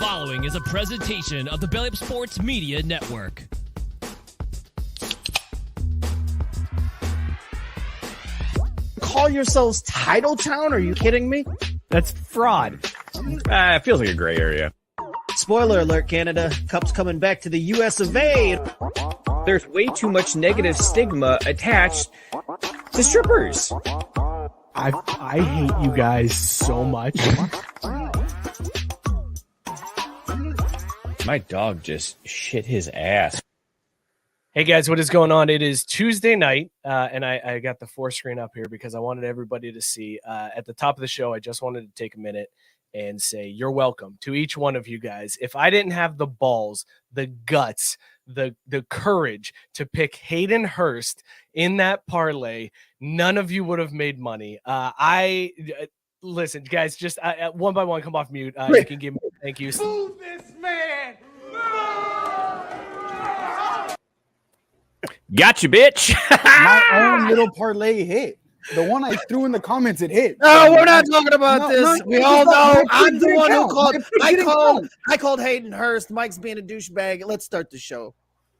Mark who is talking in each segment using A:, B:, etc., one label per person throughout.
A: following is a presentation of the Belly Up Sports Media Network.
B: Call yourselves Title Town? Are you kidding me?
C: That's fraud.
D: It feels like a gray area.
B: Spoiler alert, Canada. Cup's coming back to the US of A.
D: There's way too much negative stigma attached to strippers.
C: I hate you guys so much.
D: My dog just shit his ass.
C: Hey guys, what is going on? It is Tuesday night, and I got the 4 screen up here because I wanted everybody to see. At the top of the show, I just wanted to take a minute and say you're welcome to each one of you guys. If I didn't have the balls, the guts, the courage to pick Hayden Hurst in that parlay, none of you would have made money. Listen, guys, just one by one, come off mute. You can give me thank you.
E: Move this man.
D: Gotcha, bitch.
E: My own little parlay hit. The one I threw in the comments, it hit.
B: No, we're not talking about this. We all know I'm the one who
E: called.
B: I called Hayden Hurst. Mike's being a douchebag. Let's start the show.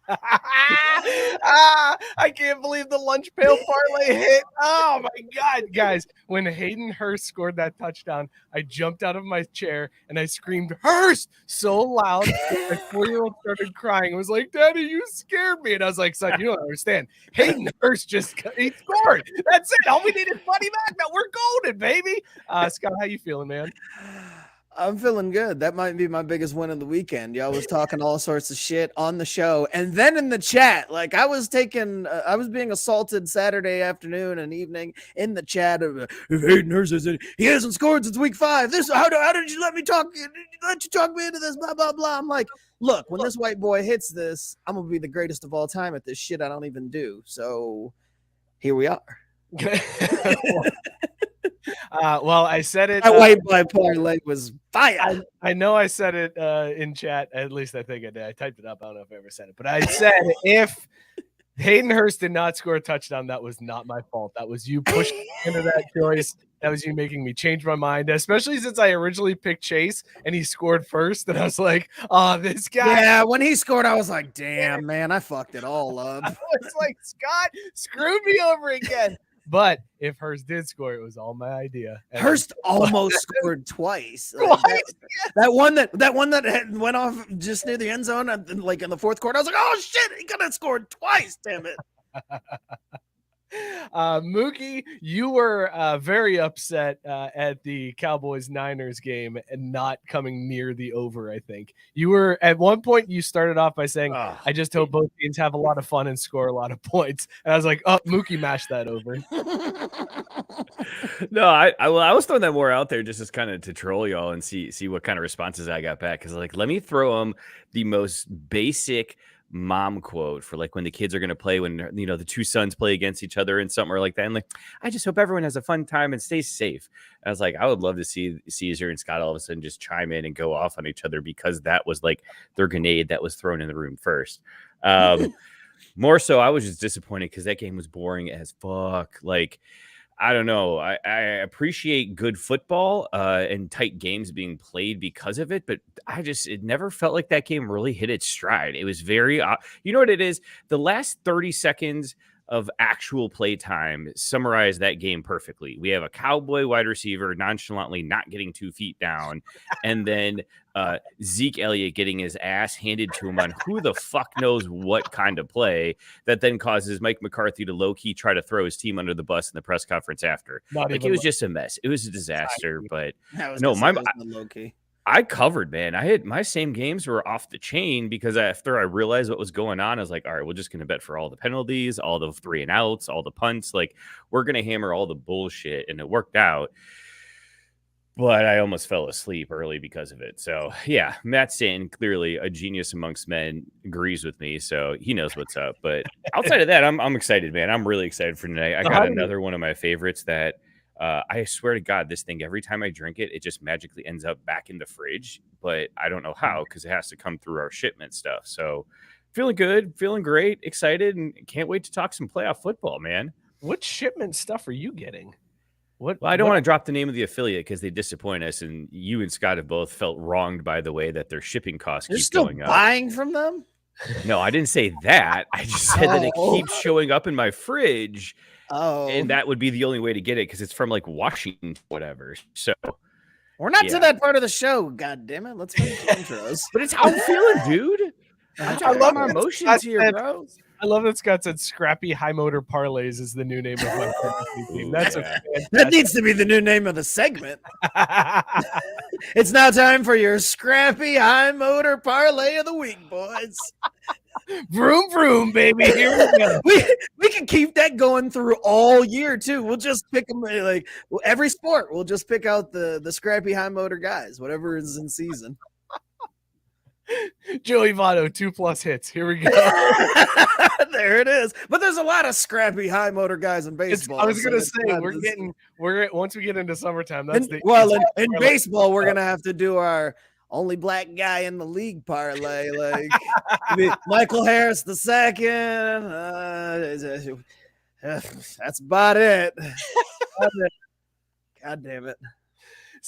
C: I can't believe the lunch pail parlay hit. Oh my God, guys. When Hayden Hurst scored that touchdown, I jumped out of my chair and I screamed, Hurst, so loud. My 4-year-old started crying. It was like, Daddy, you scared me. And I was like, son, you don't understand. Hayden Hurst he scored. That's it. All we need is Buddy Mack. Now we're golden, baby. Scott, how you feeling, man?
B: I'm feeling good. That might be my biggest win of the weekend. Y'all was talking all sorts of shit on the show. And then in the chat, like I was being assaulted Saturday afternoon and evening in the chat of if Hayden Hurst is in, he hasn't scored since week 5. How did you let you talk me into this, blah, blah, blah. I'm like, look, when this white boy hits this, I'm going to be the greatest of all time at this shit I don't even do. So here we are.
C: Well, I said it.
B: That white boy parlay was fire.
C: I know I said it in chat. At least I think I did. I typed it up. I don't know if I ever said it, but I said if Hayden Hurst did not score a touchdown, that was not my fault. That was you pushing me into that choice. That was you making me change my mind, especially since I originally picked Chase and he scored first. And I was like, oh, this guy.
B: Yeah, when he scored, I was like, damn, man, I fucked it all up.
C: I was like, Scott screwed me over again. But if Hurst did score, it was all my idea. And
B: Hurst almost scored twice. Like that one that went off just near the end zone, like in the fourth quarter. I was like, "Oh shit, he could have scored twice! Damn it!"
C: Mookie, you were very upset at the Cowboys-Niners game and not coming near the over, I think. You were, at one point, you started off by saying, I just hope both teams have a lot of fun and score a lot of points. And I was like, oh, Mookie mashed that over.
D: No, I was throwing that more out there just as kind of to troll y'all and see what kind of responses I got back. Because, like, let me throw them the most basic mom quote for like when the kids are going to play, when the two sons play against each other and something like that, and like, I just hope everyone has a fun time and stays safe. I was like, I would love to see Caesar and Scott all of a sudden just chime in and go off on each other, because that was like their grenade that was thrown in the room first. More so, I was just disappointed because that game was boring as fuck. Like, I don't know. I appreciate good football and tight games being played because of it, but it never felt like that game really hit its stride. It was very, you know what it is? The last 30 seconds of actual play time summarize that game perfectly. We have a Cowboy wide receiver nonchalantly not getting 2 feet down, and then Zeke Elliott getting his ass handed to him on who the fuck knows what kind of play that then causes Mike McCarthy to low-key try to throw his team under the bus in the press conference after. Like, it was just a mess. It was a disaster, but no, low-key. I covered, man. I had my same games were off the chain because after I realized what was going on, I was like, all right, we're just going to bet for all the penalties, all the 3 and outs, all the punts. Like, we're going to hammer all the bullshit, and it worked out. But I almost fell asleep early because of it. So, yeah, Matt Stanton, clearly a genius amongst men, agrees with me. So he knows what's up. But outside of that, I'm excited, man. I'm really excited for tonight. I got another one of my favorites that I swear to God, this thing, every time I drink it, it just magically ends up back in the fridge. But I don't know how, because it has to come through our shipment stuff. So feeling good, feeling great, excited, and can't wait to talk some playoff football, man.
C: What shipment stuff are you getting? What?
D: Well, I don't want to drop the name of the affiliate because they disappoint us, and you and Scott have both felt wronged by the way that their shipping costs
B: You're
D: keep
B: still
D: going up.
B: buying from them?
D: No, I didn't say that. I just said that it keeps showing up in my fridge.
B: Oh,
D: And that would be the only way to get it because it's from like Washington, whatever. So
B: we're not to that part of the show. God damn it. Let's finish the intros.
D: but it's how I'm feeling, dude.
C: I love
D: my emotions here, bro.
C: I love that Scott said Scrappy High Motor Parlays is the new name of my fantasy team. That's
B: That needs to be the new name of the segment. It's now time for your Scrappy High Motor Parlay of the Week, boys.
C: Vroom vroom, baby. Here we go.
B: We can keep that going through all year too. We'll just pick them like every sport. We'll just pick out the Scrappy High Motor guys, whatever is in season.
C: Joey Votto, 2+ hits. Here we go.
B: There it is. But there's a lot of scrappy high motor guys in baseball.
C: I was gonna say we're once we get into summertime. That's
B: in baseball we're gonna have to do our only black guy in the league parlay, like Michael Harris the second. That's about it. God damn it.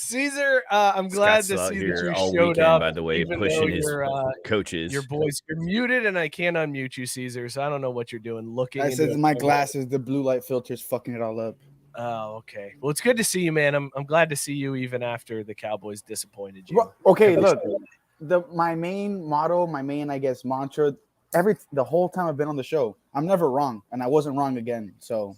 C: Caesar, I'm glad to see that you showed up.
D: By the way, pushing his coaches.
C: Your boys, you're muted, and I can't unmute you, Caesar. So I don't know what you're doing.
E: I said my glasses, the blue light filter's fucking it all up.
C: Oh, okay. Well, it's good to see you, man. I'm glad to see you even after the Cowboys disappointed you.
E: Well, okay, look, my main motto, I guess mantra, the whole time I've been on the show, I'm never wrong, and I wasn't wrong again. So.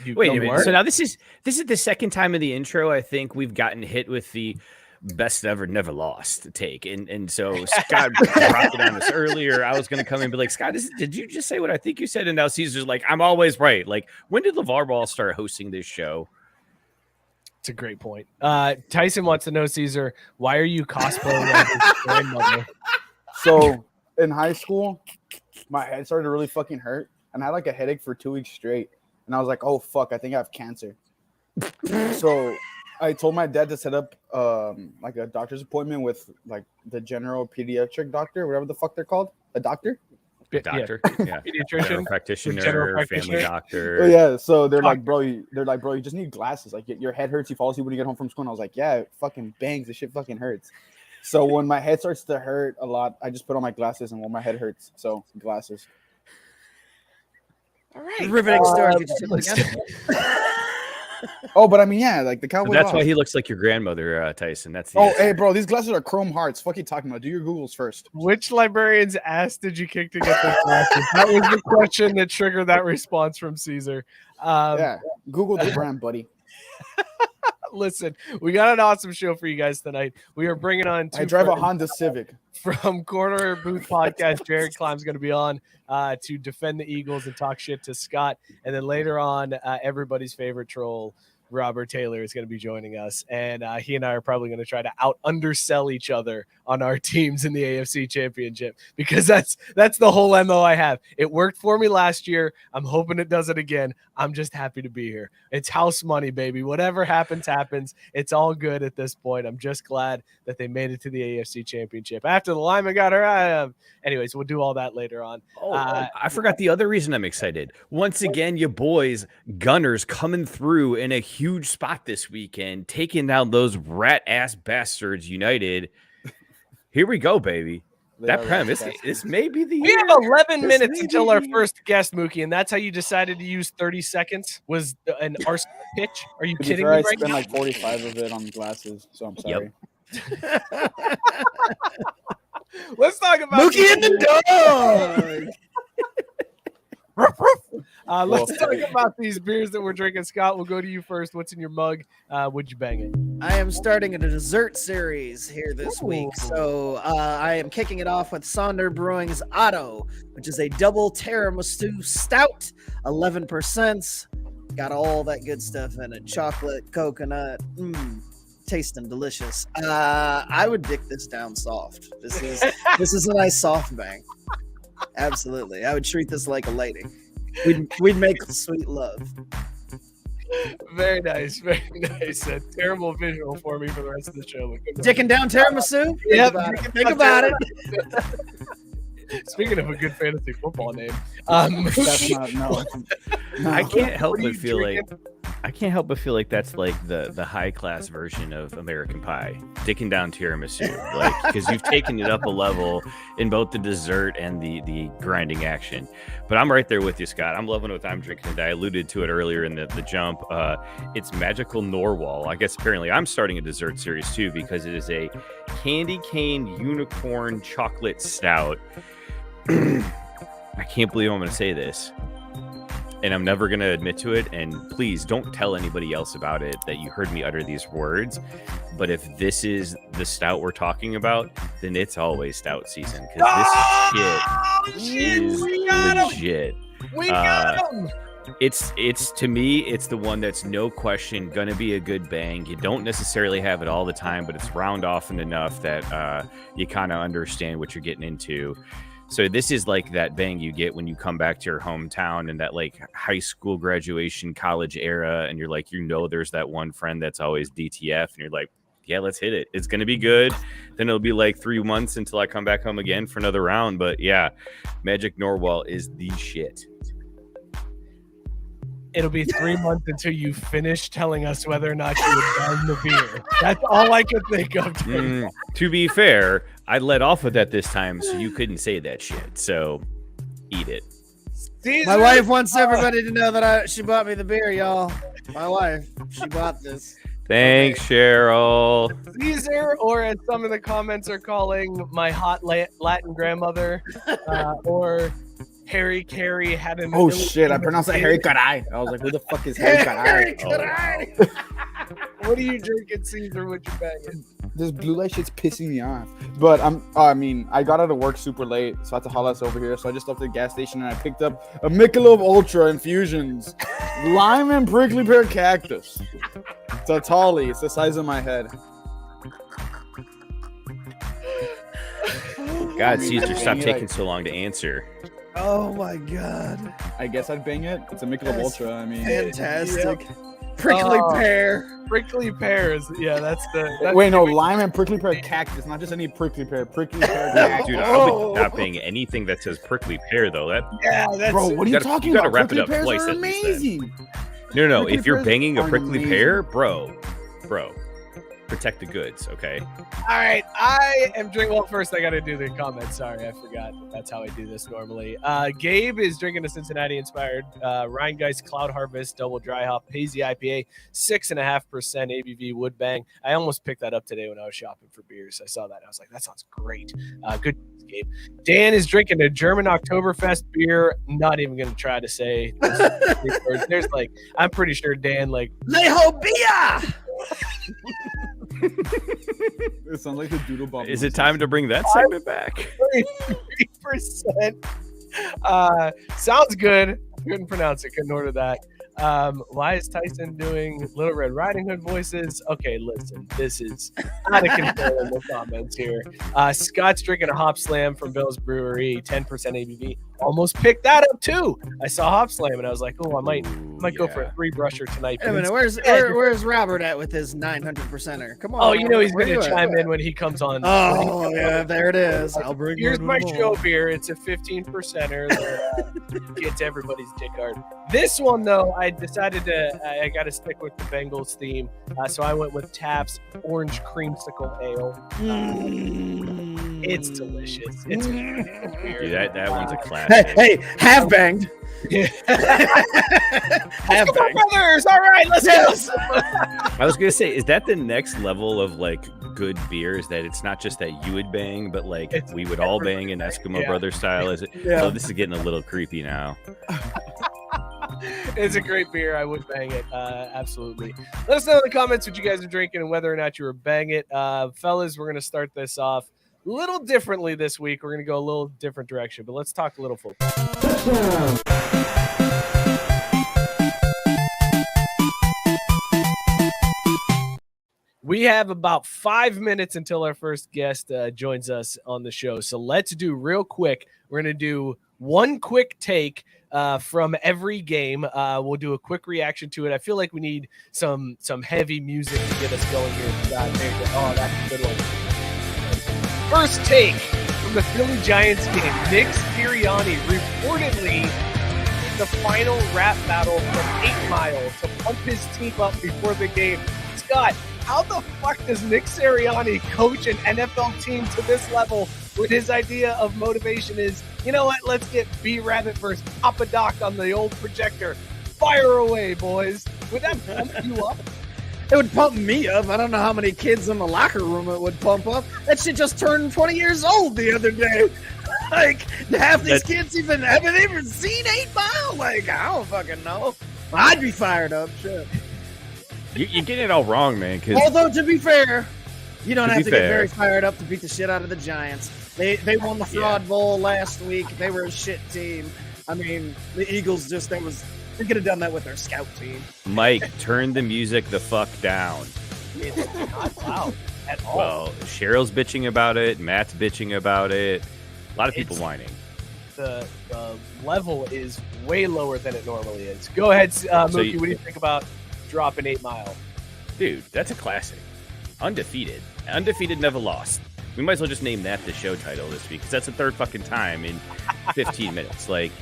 D: Wait a minute. So now this is the second time in the intro I think we've gotten hit with the best ever never lost take, and so Scott dropped it on us earlier. I was going to come in and be like, Scott, did you just say what I think you said? And now Caesar's like, I'm always right. Like, when did LeVar Ball start hosting this show?
C: It's a great point. Tyson wants to know, Caesar, why are you cosplaying as his grandmother?
E: So in high school, my head started to really fucking hurt, and I had like a headache for 2 weeks straight. And I was like, oh, fuck, I think I have cancer. So I told my dad to set up like a doctor's appointment with like the general pediatric doctor, whatever the fuck they're called. A doctor?
D: Doctor. Yeah.
C: Pediatrician.
D: General practitioner, family doctor.
E: Oh, yeah. So they're like, bro, you just need glasses. Like your head hurts. You fall asleep when you get home from school. And I was like, yeah, it fucking bangs. This shit fucking hurts. So when my head starts to hurt a lot, I just put on my glasses, and when my head hurts, so glasses.
B: All right. Riveting story.
E: Oh, but I mean, yeah, like the Cowboys.
D: So that's why he looks like your grandmother, Tyson. That's the
E: hey, bro, these glasses are chrome hearts. Fuck you talking about? Do your Googles first.
C: Which librarian's ass did you kick to get those glasses? That was the question that triggered that response from Caesar.
E: Yeah, Google the brand, buddy.
C: Listen, we got an awesome show for you guys tonight. We are bringing on
E: I drive a Honda Civic.
C: From Korner Booth Podcast. Jared Klim's going to be on to defend the Eagles and talk shit to Scott. And then later on, everybody's favorite troll, Robert Taylor, is going to be joining us. And he and I are probably going to try to out-undersell each other on our teams in the AFC Championship, because that's the whole MO I have. It worked for me last year. I'm hoping it does it again. I'm just happy to be here. It's house money, baby. Whatever happens, happens. It's all good at this point. I'm just glad that they made it to the AFC Championship. After the lineman got her, anyways, we'll do all that later on.
D: I forgot the other reason I'm excited. Once again, your boys, Gunners, coming through in a huge spot this weekend, taking down those rat-ass bastards United. Here we go, baby. That premise, this may be the year.
C: We have 11 minutes until our first guest, Mookie, and that's how you decided to use 30 seconds was an arsenal pitch? Are you kidding me right now? I
E: spent like 45 of it on glasses, so I'm sorry.
D: Yep.
C: Let's talk about
B: Mookie in the dog.
C: Let's talk about these beers that we're drinking. Scott, we'll go to you first. What's in your mug? Would you bang it?
B: I am starting a dessert series here this week. So I am kicking it off with Sonder Brewing's Otto, which is a double tiramisu stout, 11%. Got all that good stuff in it. Chocolate, coconut, tasting delicious. I would dick this down soft. This is a nice soft bang. Absolutely. I would treat this like a lady. We'd make sweet love.
C: Very nice. Very nice. A terrible visual for me for the rest of the show.
B: Dicking down tiramisu?
C: Yep.
B: Think about it.
C: Speaking of a good fantasy football name,
E: That's not, no.
D: I can't help but feel like I can't help but feel like that's like the high class version of American Pie, dicking down tiramisu, like because you've taken it up a level in both the dessert and the grinding action. But I'm right there with you, Scott. I'm loving what I'm drinking today. I alluded to it earlier in the jump. It's Magical Norwal. I guess apparently I'm starting a dessert series too because it is a candy cane unicorn chocolate stout. I can't believe I'm going to say this. And I'm never going to admit to it. And please don't tell anybody else about it that you heard me utter these words. But if this is the stout we're talking about, then it's always stout season. Because this shit is legit.
C: We got him!
D: It's to me, it's the one that's no question going to be a good bang. You don't necessarily have it all the time, but it's round often enough that you kind of understand what you're getting into. So this is like that bang you get when you come back to your hometown and that like high school graduation, college era. And you're like, there's that one friend that's always DTF. And you're like, yeah, let's hit it. It's going to be good. Then it'll be like 3 months until I come back home again for another round. But yeah, Magic Norwal is the shit.
C: It'll be 3 months until you finish telling us whether or not you would bang the beer. That's all I could think of.
D: To be fair, I let off with that this time, so you couldn't say that shit. So, eat it.
C: Caesar,
B: My wife wants everybody to know that she bought me the beer, y'all. My wife, she bought this.
D: Thanks, Cheryl.
C: Caesar, or as some of the comments are calling, my hot Latin grandmother, or Harry Carey had an.
E: Oh shit! I pronounced that Harry Caray. I was like, "Who the fuck is Harry Caray?"
C: What are you drinking, Caesar? What you banging?
E: This blue light shit's pissing me off. But I got out of work super late, so I had to haul us over here. So I just left the gas station and I picked up a Michelob Ultra Infusions, lime and prickly pear cactus. It's a tally. It's the size of my head.
D: God, Caesar, stop taking so long to answer.
B: Oh my god!
E: I guess I'd bang it. It's a Michelob Ultra. I mean,
B: Fantastic. Prickly pear.
C: Prickly pears. Yeah, that's the.
E: Wait, no, lime and prickly pear cactus, not just any prickly pear. Prickly pear cactus.
D: Dude, I'll be not paying anything that says prickly pear though.
C: That's.
E: Bro, what are you talking about?
D: Wrap it
E: Prickly
D: up
E: pears
D: twice
E: are
D: at least then.
E: amazing.
D: No.
E: Prickly
D: If you're
E: pears
D: banging a
E: are
D: prickly
E: amazing.
D: pear, bro, protect the goods, okay?
C: All right, I am drinking. Well, first I got to do the comments. Sorry, I forgot. That's how I do this normally. Gabe is drinking a Cincinnati-inspired Rhinegeist Cloud Harvest Double Dry Hop Hazy IPA, 6.5% ABV wood bang. I almost picked that up today when I was shopping for beers. I saw that. I was like, that sounds great. Good, Gabe. Dan is drinking a German Oktoberfest beer. Not even going to try to say. There's like, I'm pretty sure Dan like.
B: Leho Bia!
E: It sounds like the doodle bump.
D: Is it time to bring that segment back?
C: 33%. Sounds good. Couldn't pronounce it. Couldn't order that. Why is Tyson doing Little Red Riding Hood voices? Okay, listen. This is out of control in the comments here. Scott's drinking a Hop Slam from Bill's Brewery, 10% ABV. Almost picked that up too. I saw Hop Slam and I was like, oh, I might go for a 3-brusher tonight.
B: Wait a minute, where's Robert at with his 900%er? Come on.
C: Oh, you know he's
B: Where
C: going to
B: you at?
C: chime in when he comes on.
B: Oh, yeah, there it is. I'll bring
C: Here's my show beer. It's a 15%er that gets everybody's dick hard. This one, though, I decided I got to stick with the Bengals theme. So I went with Taft's Orange Creamsicle Ale. It's delicious. It's a beautiful beer.
D: Dude, that one's a classic.
B: Hey, have banged.
C: Have brothers. All right, let's go.
D: I was gonna say, is that the next level of like good beers? That it's not just that you would bang, but like we would all bang in Eskimo Brothers style. Is it?
B: Yeah.
D: Oh, this is getting a little creepy now.
C: It's a great beer. I would bang it. Absolutely. Let us know in the comments what you guys are drinking and whether or not you were bang it. Fellas, we're going to start this off a little differently this week. We're going to go a little different direction, but let's talk a little football. We have about 5 minutes until our first guest joins us on the show. So let's do real quick. We're going to do one quick take from every game. We'll do a quick reaction to it. I feel like we need some heavy music to get us going here. Oh, that's a good one. First take from the Philly Giants game. Nick Sirianni reportedly the final rap battle from 8 Mile to pump his team up before the game. Scott, how the fuck does Nick Sirianni coach an NFL team to this level when his idea of motivation is, you know what, let's get B-Rabbit versus Papa Doc on the old projector. Fire away, boys. Would that pump you up?
B: It would pump me up. I don't know how many kids in the locker room it would pump up. That shit just turned 20 years old the other day. Like, half these kids haven't even seen 8 Mile. Like, I don't fucking know. I'd be fired up. Shit.
D: You're getting it all wrong, man.
B: Although, to be fair, you don't have to get very fired up to beat the shit out of the Giants. They won the Fraud Bowl last week. They were a shit team. I mean, the Eagles they could have done that with their scout team.
D: Mike, turn the music the fuck down.
C: It's not loud at all.
D: Well, Cheryl's bitching about it. Matt's bitching about it. A lot of people whining.
C: The level is way lower than it normally is. Go ahead, Mookie. What do you think about dropping 8 Mile?
D: Dude, that's a classic. Undefeated. Undefeated, never lost. We might as well just name that the show title this week, because that's the third fucking time in 15 minutes. Like,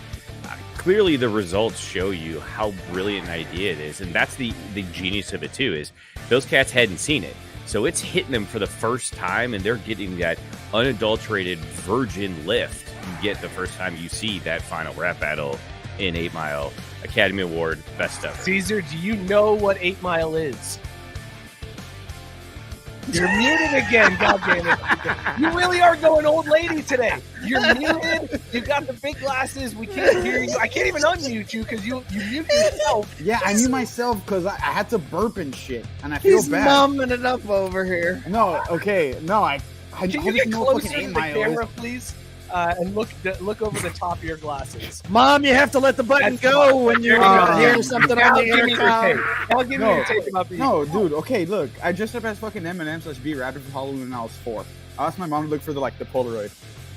D: clearly the results show you how brilliant an idea it is, and that's the genius of it too, is those cats hadn't seen it. So it's hitting them for the first time, and they're getting that unadulterated virgin lift you get the first time you see that final rap battle in 8 Mile. Academy Award, best ever.
C: Caesar, do you know what 8 Mile is? You're muted again, goddammit. You really are going old lady today. You're muted. You've got the big glasses. We can't hear you. I can't even unmute you because you mute yourself.
E: Yeah, I knew myself because I had to burp and shit, and I feel
B: He's
E: bad.
B: mumming it up over here.
E: No, okay, no,
C: Can you get closer to the camera, please? And look over the top of your glasses.
B: Mom, you have to let the button go when you're hearing something on the intercom.
C: I'll give you your take about these.
E: No, dude, okay, look, I dressed up as fucking Eminem/B-Rabbit for Halloween when I was 4. I asked my mom to look for the Polaroid.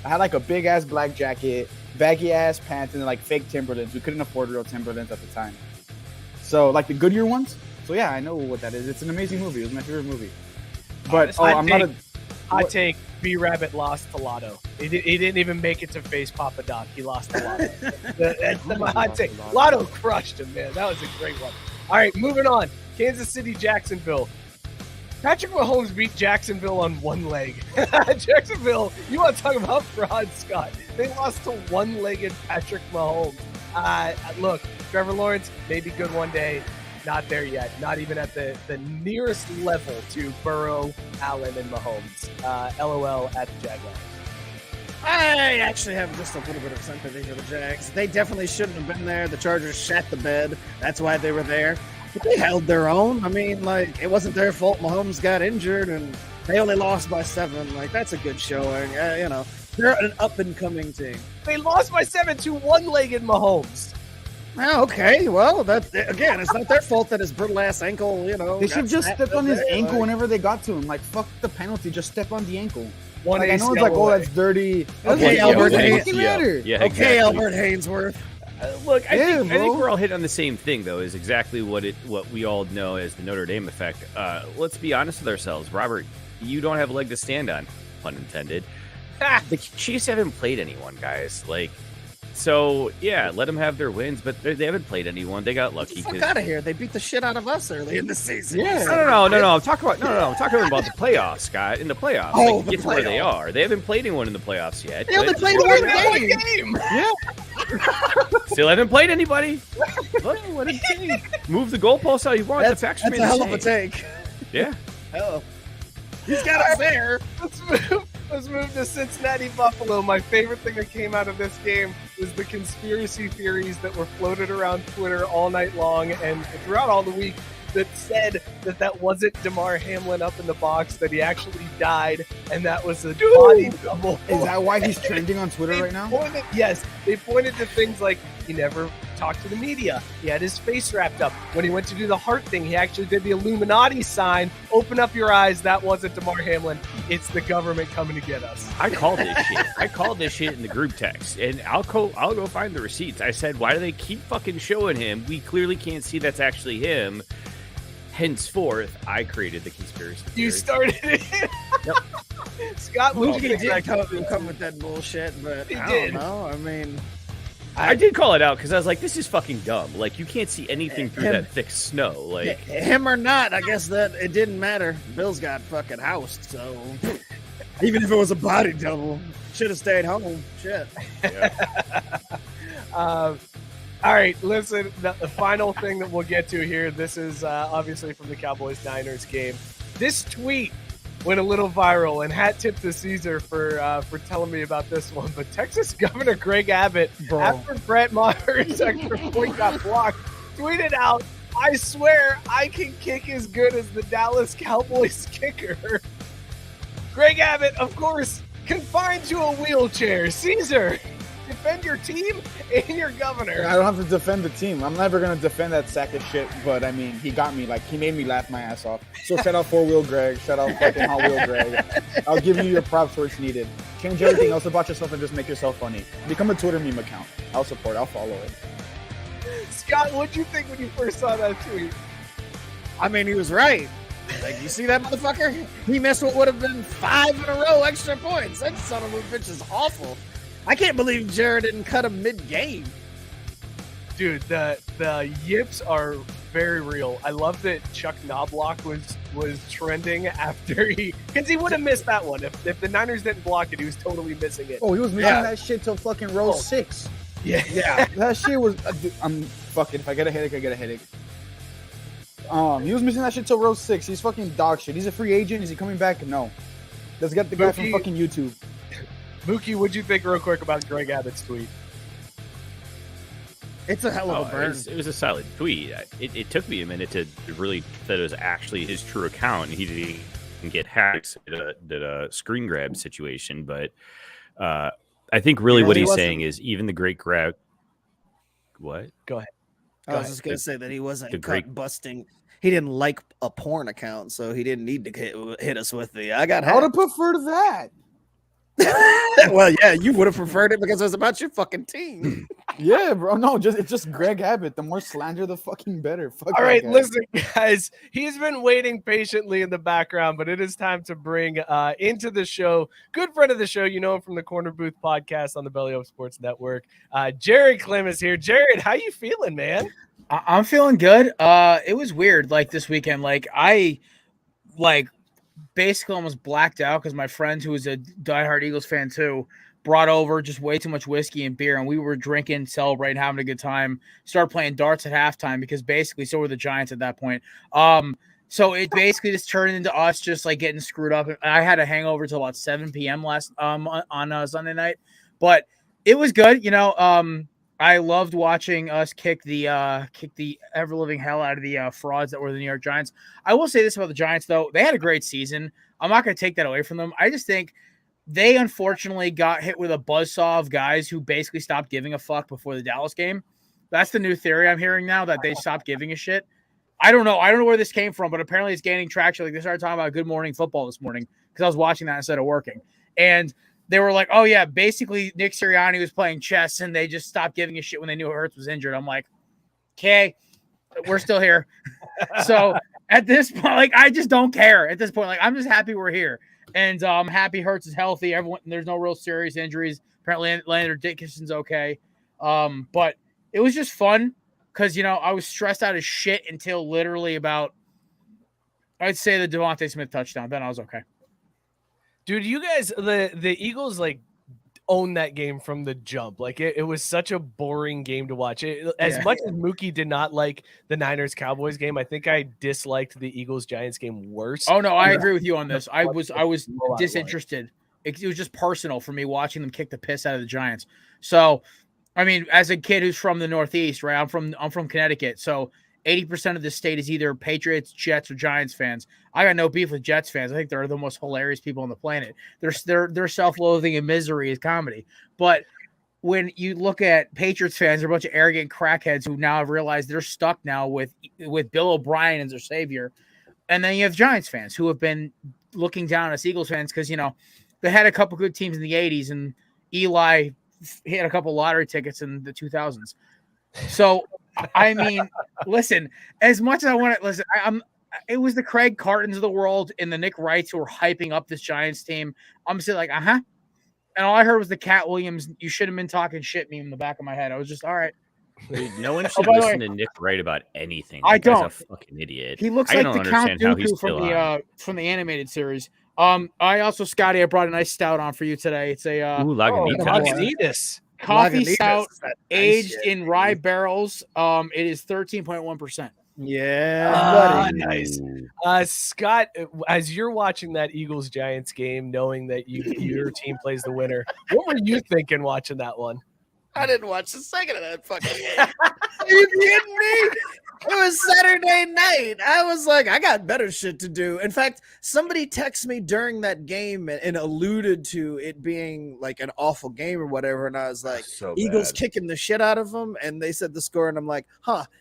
E: I had like a big ass black jacket, baggy ass pants, and like fake Timberlands. We couldn't afford real Timberlands at the time. So like the Goodyear ones. So yeah, I know what that is. It's an amazing movie. It was my favorite movie. But I'm not a
C: hot take. B-Rabbit lost to Lotto. He didn't even make it to face Papa Doc. He lost to Lotto. That's my hot take. Lotto crushed him, man. That was a great one. All right, moving on. Kansas City, Jacksonville. Patrick Mahomes beat Jacksonville on one leg. Jacksonville, you want to talk about fraud, Scott? They lost to one-legged Patrick Mahomes. Look, Trevor Lawrence, maybe good one day. Not there yet. Not even at the nearest level to Burrow, Allen, and Mahomes. LOL at the Jaguars.
B: I actually have just a little bit of sympathy for the Jags. They definitely shouldn't have been there. The Chargers shat the bed. That's why they were there. But they held their own. I mean, like, it wasn't their fault Mahomes got injured, and they only lost by 7. Like, that's a good showing. You know, they're an up-and-coming team.
C: They lost by 7 to one-legged Mahomes.
B: Oh, okay. Well, again, it's not their fault that his brittle ass ankle, you know.
E: They should just step on his ankle whenever they got to him. Like, fuck the penalty. Just step on the ankle.
C: Like,
E: I know it's like, oh, that's dirty.
B: Okay, Albert Haynes.
D: Yeah,
B: okay,
D: exactly.
B: Albert Hainsworth.
D: Look, I think we're all hitting on the same thing, though, is exactly what we all know as the Notre Dame effect. Let's be honest with ourselves. Robert, you don't have a leg to stand on, pun intended. The Chiefs haven't played anyone, guys. Like, so, yeah, let them have their wins, but they haven't played anyone. They got lucky.
B: Get the fuck out of here. They beat the shit out of us early in the season.
E: Yeah.
D: No. I'm talking about the playoffs, Scott. In the playoffs.
B: Oh,
D: like, get to where they are. They haven't played anyone in the playoffs yet.
B: They only played one game.
E: Yeah.
D: Still haven't played anybody. Look, what a take. Move the goalposts how you want.
B: That's a hell of a take.
D: Yeah.
B: Hell. He's got us there.
C: Let's move to Cincinnati, Buffalo. My favorite thing that came out of this game was the conspiracy theories that were floated around Twitter all night long and throughout all the week that said that wasn't Damar Hamlin up in the box, that he actually died, and that was a body double.
E: Is that why he's trending on Twitter right now?
C: Yes. They pointed to things like he never talked to the media. He had his face wrapped up. When he went to do the heart thing, he actually did the Illuminati sign. Open up your eyes. That wasn't Damar Hamlin. It's the government coming to get us.
D: I called this shit in the group text, and I'll go find the receipts. I said, why do they keep fucking showing him? We clearly can't see that's actually him. Henceforth, I created the conspiracy theory.
C: You started it.
D: Yep.
C: Scott
B: Mookie did come with that bullshit, but I don't know. I mean,
D: I did call it out because I was like, this is fucking dumb. Like, you can't see anything through that thick snow. Like,
B: him or not, I guess that it didn't matter. Bills got fucking housed, so even if it was a body double, should have stayed home. Shit.
D: yeah.
C: All right, listen, the final thing that we'll get to here, this is obviously from the Cowboys-Niners game. This tweet went a little viral, and hat tip to Caesar for telling me about this one. But Texas Governor Greg Abbott, after Brett Maher's extra point got blocked, tweeted out, "I swear I can kick as good as the Dallas Cowboys kicker." Greg Abbott, of course, confined to a wheelchair. Caesar, defend your team and your governor.
E: I don't have to defend the team. I'm never going to defend that sack of shit. But, I mean, he got me. Like, he made me laugh my ass off. So, shout out four-wheel Greg. Shout out fucking hot-wheel Greg. I'll give you your props where it's needed. Change everything else about yourself and just make yourself funny. Become a Twitter meme account. I'll support. I'll follow it.
C: Scott, what'd you think when you first saw that tweet?
B: I mean, he was right. Like, you see that motherfucker? He missed what would have been 5 in a row extra points. That son of a bitch is awful. I can't believe Jared didn't cut him mid-game.
C: Dude, the yips are very real. I love that Chuck Knobloch was trending after because he would have missed that one. If the Niners didn't block it, he was totally missing it.
E: Oh, he was missing that shit till fucking row 6.
C: Yeah.
E: That shit was I'm fucking, if I get a headache, I get a headache. He was missing that shit till row 6. He's fucking dog shit. He's a free agent. Is he coming back? No. Let's get the guy from fucking YouTube.
C: Mookie, what'd you think real quick about Greg Abbott's tweet?
B: It's a hell of a burn.
D: It was a solid tweet. It took me a minute to really that it was actually his true account. He didn't get hacked. Did a screen grab situation, but I think really what he's saying is even the great grab. What?
C: Go ahead.
B: I was just gonna say that he wasn't busting. He didn't like a porn account, so he didn't need to hit us with the. I got.
E: I would have preferred that.
B: Well, yeah, you would have preferred it because it was about your fucking team.
E: Yeah, bro. No, it's just Greg Abbott. The more slander, the fucking better. Fuck
C: all right,
E: guy.
C: listen, guys. He's been waiting patiently in the background, but it is time to bring into the show, good friend of the show. You know him from the Korner Booth Podcast on the Belly Up Sports Network. Jared Klim is here. Jared, how you feeling, man?
F: I'm feeling good. It was weird, like this weekend. Like I basically almost blacked out because my friend, who was a diehard Eagles fan too, brought over just way too much whiskey and beer, and we were drinking, celebrating, having a good time. Started playing darts at halftime because basically so were the Giants at that point. So it basically just turned into us just like getting screwed up. I had a hangover till about 7 p.m. last on Sunday night, but it was good. You know, I loved watching us kick the ever living hell out of the frauds that were the New York Giants. I will say this about the Giants though: they had a great season. I'm not going to take that away from them. I just think they unfortunately got hit with a buzzsaw of guys who basically stopped giving a fuck before the Dallas game. That's the new theory I'm hearing now, that they stopped giving a shit. I don't know where this came from, but apparently it's gaining traction. Like they started talking about Good Morning Football this morning because I was watching that instead of working. And they were like, oh yeah, basically Nick Sirianni was playing chess and they just stopped giving a shit when they knew Hurts was injured. I'm like, okay, we're still here. So at this point, like, I just don't care at this point. Like, I'm just happy we're here. And I'm happy Hurts is healthy. There's no real serious injuries. Apparently Leonard Dickinson's okay. But it was just fun because, you know, I was stressed out as shit until literally about, I'd say, the Devontae Smith touchdown. Then I was okay.
C: Dude, you guys, the Eagles, like, owned that game from the jump. Like, it was such a boring game to watch. As much as Mookie did not like the Niners-Cowboys game, I think I disliked the Eagles-Giants game worse.
F: Oh, no, I agree with you on this. I was disinterested. It was just personal for me watching them kick the piss out of the Giants. So, I mean, as a kid who's from the Northeast, right? I'm from Connecticut, so 80% of the state is either Patriots, Jets, or Giants fans. I got no beef with Jets fans. I think they're the most hilarious people on the planet. Their self-loathing and misery is comedy. But when you look at Patriots fans, they're a bunch of arrogant crackheads who now have realized they're stuck now with Bill O'Brien as their savior. And then you have Giants fans who have been looking down as Eagles fans because, you know, they had a couple good teams in the 80s and Eli hit a couple lottery tickets in the 2000s. So, I mean, listen, as much as I want to listen, it was the Craig Cartons of the world and the Nick Wrights who were hyping up this Giants team. I'm still like, And all I heard was the Cat Williams, you should have been talking shit meme in the back of my head. I was just, all right.
D: Dude, no one should
F: by the
D: listen
F: way,
D: to Nick Wright about anything.
F: I
D: That guy's
F: don't.
D: a fucking idiot.
F: He looks
D: I
F: like
D: don't
F: the Count
D: understand how he's
F: Dooku
D: still
F: from the animated series. I also, Scotty, I brought a nice stout on for you today. It's a
D: Ooh, Lagunitas.
C: Lagunitas.
F: coffee
B: Lagunitas,
F: stout
B: that nice
F: aged
B: shit,
F: in rye barrels. It is 13.1%.
B: Yeah, buddy.
C: Nice. Scott, as you're watching that Eagles Giants game, knowing that your team plays the winner, what were you thinking watching that one?
B: I didn't watch the second of that fucking game. Are you kidding me? It was Saturday night. I was like, I got better shit to do. In fact, somebody texted me during that game and alluded to it being like an awful game or whatever. And I was like,
D: So
B: Eagles
D: bad.
B: kicking the shit out of them. And they said the score. And I'm like,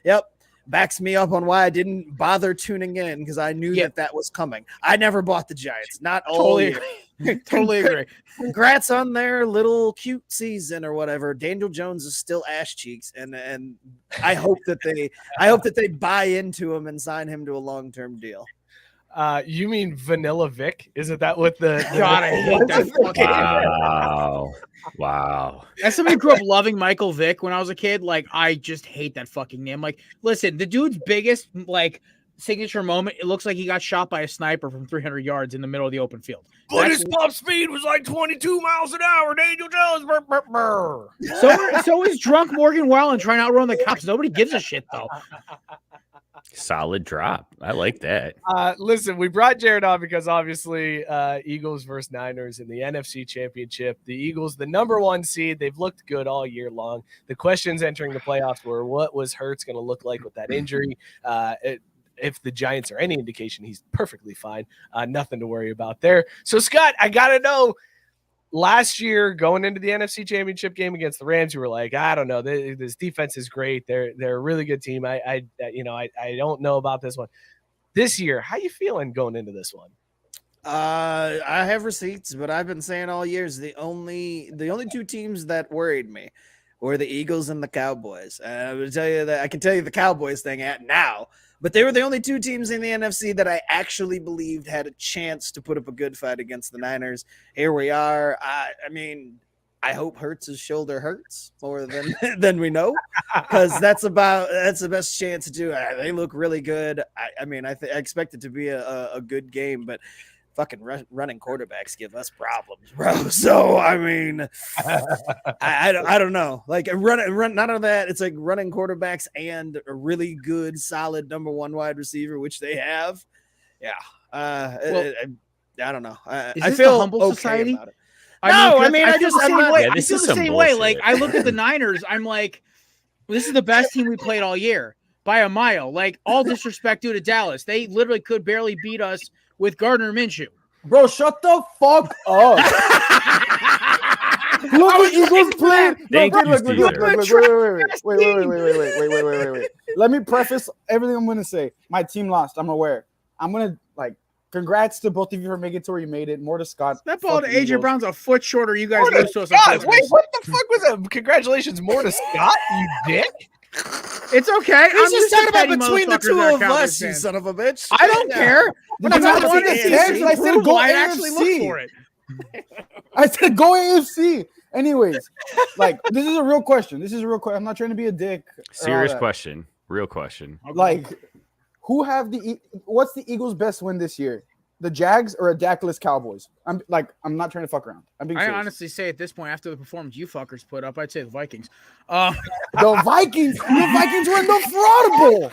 B: yep. Backs me up on why I didn't bother tuning in because I knew that was coming. I never bought the Giants. Not all
F: Totally
B: year.
F: agree. Totally agree.
B: Congrats on their little cute season or whatever. Daniel Jones is still ass cheeks, and I hope that they buy into him and sign him to a long-term deal.
C: You mean Vanilla Vic? Isn't that what the
F: God, I hate that fucking
D: Wow.
F: As somebody who grew up loving Michael Vick when I was a kid, like I just hate that fucking name. Like, listen, the dude's biggest like signature moment, it looks like he got shot by a sniper from 300 yards in the middle of the open field.
C: But his top speed was like 22 miles an hour. Daniel Jones. Brr, brr, brr.
F: So is drunk Morgan Wallen trying to outrun the cops. Nobody gives a shit though.
D: Solid drop. I like that.
C: Listen, we brought Jared on because obviously Eagles versus Niners in the NFC Championship. The Eagles, the number 1 seed, they've looked good all year long. The questions entering the playoffs were, what was Hurts going to look like with that injury? If the Giants are any indication, he's perfectly fine. Nothing to worry about there. So, Scott, I got to know, last year going into the NFC Championship game against the Rams, you were like, I don't know, this defense is great. They're a really good team. I don't know about this one. This year, how you feeling going into this one?
B: I have receipts, but I've been saying all years the only 2 teams that worried me were the Eagles and the Cowboys. And I would tell you that I can tell you the Cowboys thing at now. But they were the only 2 teams in the NFC that I actually believed had a chance to put up a good fight against the Niners. Here we are. I mean, I hope Hurts' shoulder hurts more than we know, because that's the best chance to do. They look really good. I expect it to be a good game, but fucking running quarterbacks give us problems, bro. So I mean, I don't know. Like run. None of that. It's like running quarterbacks and a really good, solid number 1 wide receiver, which they have. Yeah. I don't know. I feel
F: humble
B: okay
F: society.
B: About it.
F: I feel
D: this
F: the
D: is some
F: same way.
D: bullshit.
F: Like I look at the Niners, I'm like, this is the best team we played all year by a mile. Like all disrespect due to Dallas, they literally could barely beat us with Gardner Minshew.
E: Bro, shut the fuck up. Look what Eagles played.
D: Thank you,
E: Wait. Let me preface everything I'm gonna say. My team lost. I'm aware. I'm gonna congrats to both of you for making it to where you made it. More to Scott.
F: That ball to AJ
E: Eagles.
F: Brown's a foot shorter. You guys lose to us.
C: Wait, what the fuck was that? Congratulations more to Scott, you dick.
F: It's okay.
B: He's just talking about
F: petty
B: between the
F: motherfuckers
B: 2
F: that are
B: of
F: Cowboys
B: us, you
F: fans.
B: son of a bitch.
F: I don't care.
B: We're not talking about the AFC.
E: I said go
F: I'd actually look
E: AFC.
F: for it.
E: I said go AFC. Anyways, this is a real question. I'm not trying to be a dick.
D: Serious question. Real question.
E: Like, what's the Eagles' best win this year? The Jags or a Dak-less Cowboys? I'm not trying to fuck around. I'm being
F: I
E: serious.
F: honestly say at this point, after the performance you fuckers put up, I'd say the Vikings.
E: The Vikings. The Vikings were in the Fraud Bowl.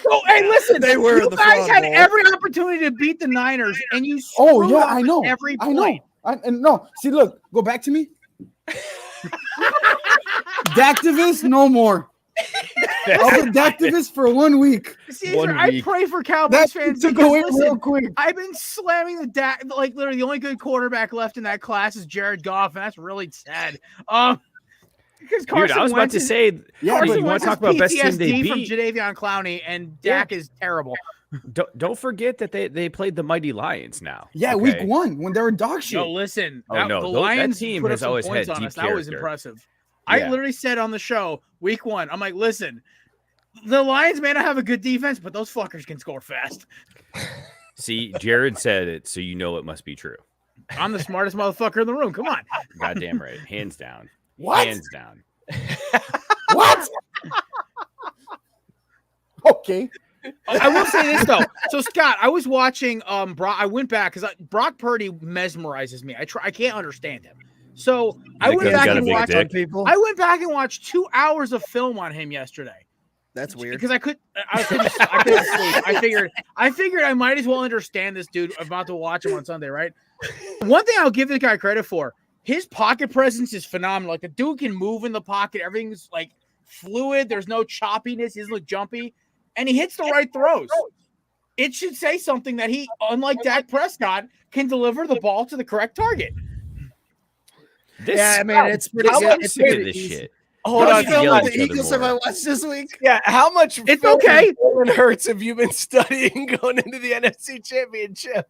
F: Oh, hey, listen,
B: They were
F: you
B: in the
F: guys
B: Fraud
F: had
B: Bowl.
F: every opportunity to beat the Niners, and you
E: Oh
F: screwed
E: yeah,
F: up
E: I know.
F: at every
E: I
F: point.
E: know. See, look, go back to me. Daktivist, no more. I was a Daktivist for 1 week.
F: See,
D: One
F: I
D: week.
F: pray for Cowboys
E: That
F: fans.
E: took
F: because,
E: away
F: listen,
E: real quick.
F: I've been slamming the Dak. Like literally, the only good quarterback left in that class is Jared Goff, and that's really sad. Because Carson
D: Dude, I was about
F: Wentz
D: to
F: is-
D: say,
E: Yeah,
F: Carson
D: you want
F: Wentz
D: to
F: has
D: talk about best team they
F: PTSD from
D: beat?
F: Jadeveon Clowney, and Dak is terrible.
D: Don't forget that they played the mighty Lions now.
E: Yeah,
D: okay?
E: week 1 when they were dog shit.
F: No, listen.
D: Oh,
F: the
D: that
F: Lions
D: team
F: put
D: has
F: up some
D: always
F: points
D: had
F: on
D: deep
F: us. That was
D: character.
F: impressive. I
D: Yeah.
F: literally said on the show, week 1, I'm like, listen, the Lions may not have a good defense, but those fuckers can score fast.
D: See, Jared said it, so you know it must be true.
F: I'm the smartest motherfucker in the room. Come on.
D: Goddamn right. Hands down.
E: What?
D: Hands down.
E: What? Okay.
F: I will say this though. So Scott, I was watching Brock. I went back because Brock Purdy mesmerizes me. I can't understand him. So I went
D: because he's
F: back
D: got a
F: and
D: big
F: watched.
D: dick?
B: people.
F: I went back and watched 2 hours of film on him yesterday.
B: That's weird.
F: Because I couldn't sleep. I figured I might as well understand this dude. I'm about to watch him on Sunday, right? One thing I'll give this guy credit for, his pocket presence is phenomenal. Like the dude can move in the pocket. Everything's like fluid. There's no choppiness. He doesn't look jumpy. And he hits the right throws. It should say something that he, unlike Dak Prescott, can deliver the ball to the correct target.
B: I mean, it's pretty
D: How
B: good.
D: much
B: It's
D: sick of
B: pretty
D: this
B: easy.
D: shit?
C: Hold
B: How
C: on.
B: much film
D: yell
B: of
D: at
B: the
D: each other
B: Eagles have I
D: more.
B: watched this week?
C: Yeah, how much
F: It's
C: film
F: okay.
C: of Jalen Hurts have you been studying going into the NFC Championship?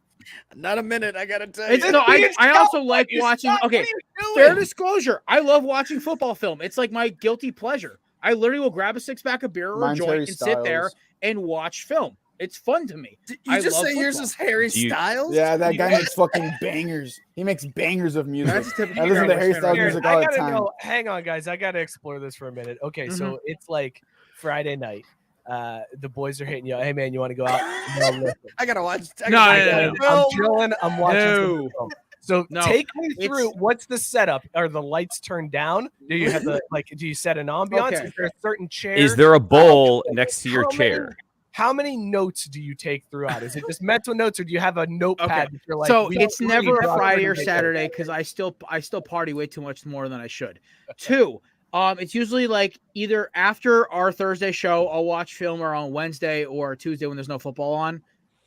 B: Not a minute, I gotta tell
F: It's,
B: you.
F: no, I also like watching.
C: Scott,
F: Okay,
C: what are you
F: fair
C: doing?
F: disclosure. I love watching football film. It's like my guilty pleasure. I literally will grab a 6-pack of beer or a
E: Mine's
F: joint
E: Harry
F: and sit there
E: Styles.
F: and watch film. It's fun to me.
B: Did
F: I
B: you just
F: love
B: say yours
F: football.
B: is Harry
D: Do you-
B: Styles?
E: Yeah, that guy makes fucking bangers. He makes bangers of music.
F: That's a typical
E: I listen to Harry
F: fan
E: Styles
F: right
E: music
F: there.
E: all
C: I
E: the
C: gotta
E: time.
C: know. Hang on, guys. I gotta explore this for a minute. Okay, so it's like Friday night. The boys are hitting you. Hey man, you want to go out? No, listen.
B: I gotta watch.
F: No,
C: I'm chilling. I'm watching. some
F: No.
C: film. So
F: No,
C: take me through.
F: it's-
C: What's the setup? Are the lights turned down? Do you have the do you set an ambiance?
F: Okay.
C: Is there a certain chair?
D: Is there a bowl next to your
C: How many-
D: chair?
C: How many notes do you take throughout? Is it just mental notes, or do you have a notepad?
F: Okay.
C: That you're like,
F: So
C: we
F: it's
C: agree,
F: never a
C: Brock
F: Friday or
C: Purdy
F: Saturday because I still party way too much more than I should. Two, it's usually like either after our Thursday show, I'll watch film, or on Wednesday or Tuesday when there's no football on.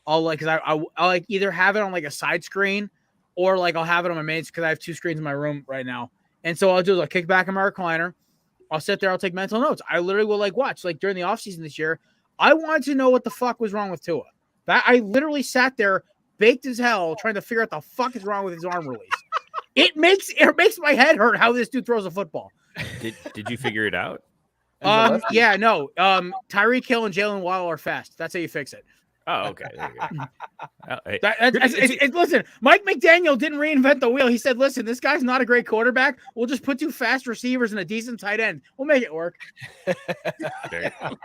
F: I'll like because I'll like either have it on like a side screen, or like I'll have it on my main because I have 2 screens in my room right now. And so I'll do is I'll kick back in my recliner. I'll sit there. I'll take mental notes. I literally will like watch like during the offseason this year. I wanted to know what the fuck was wrong with Tua. That I literally sat there baked as hell trying to figure out the fuck is wrong with his arm release. It makes my head hurt how this dude throws a football.
D: Did you figure it out?
F: Yeah, no. Tyreek Hill and Jalen Waddle are fast. That's how you fix it.
D: Oh, okay. There you go. Oh, hey,
F: Listen, Mike McDaniel didn't reinvent the wheel. He said, listen, this guy's not a great quarterback. We'll just put 2 fast receivers and a decent tight end. We'll make it work.
D: there you go.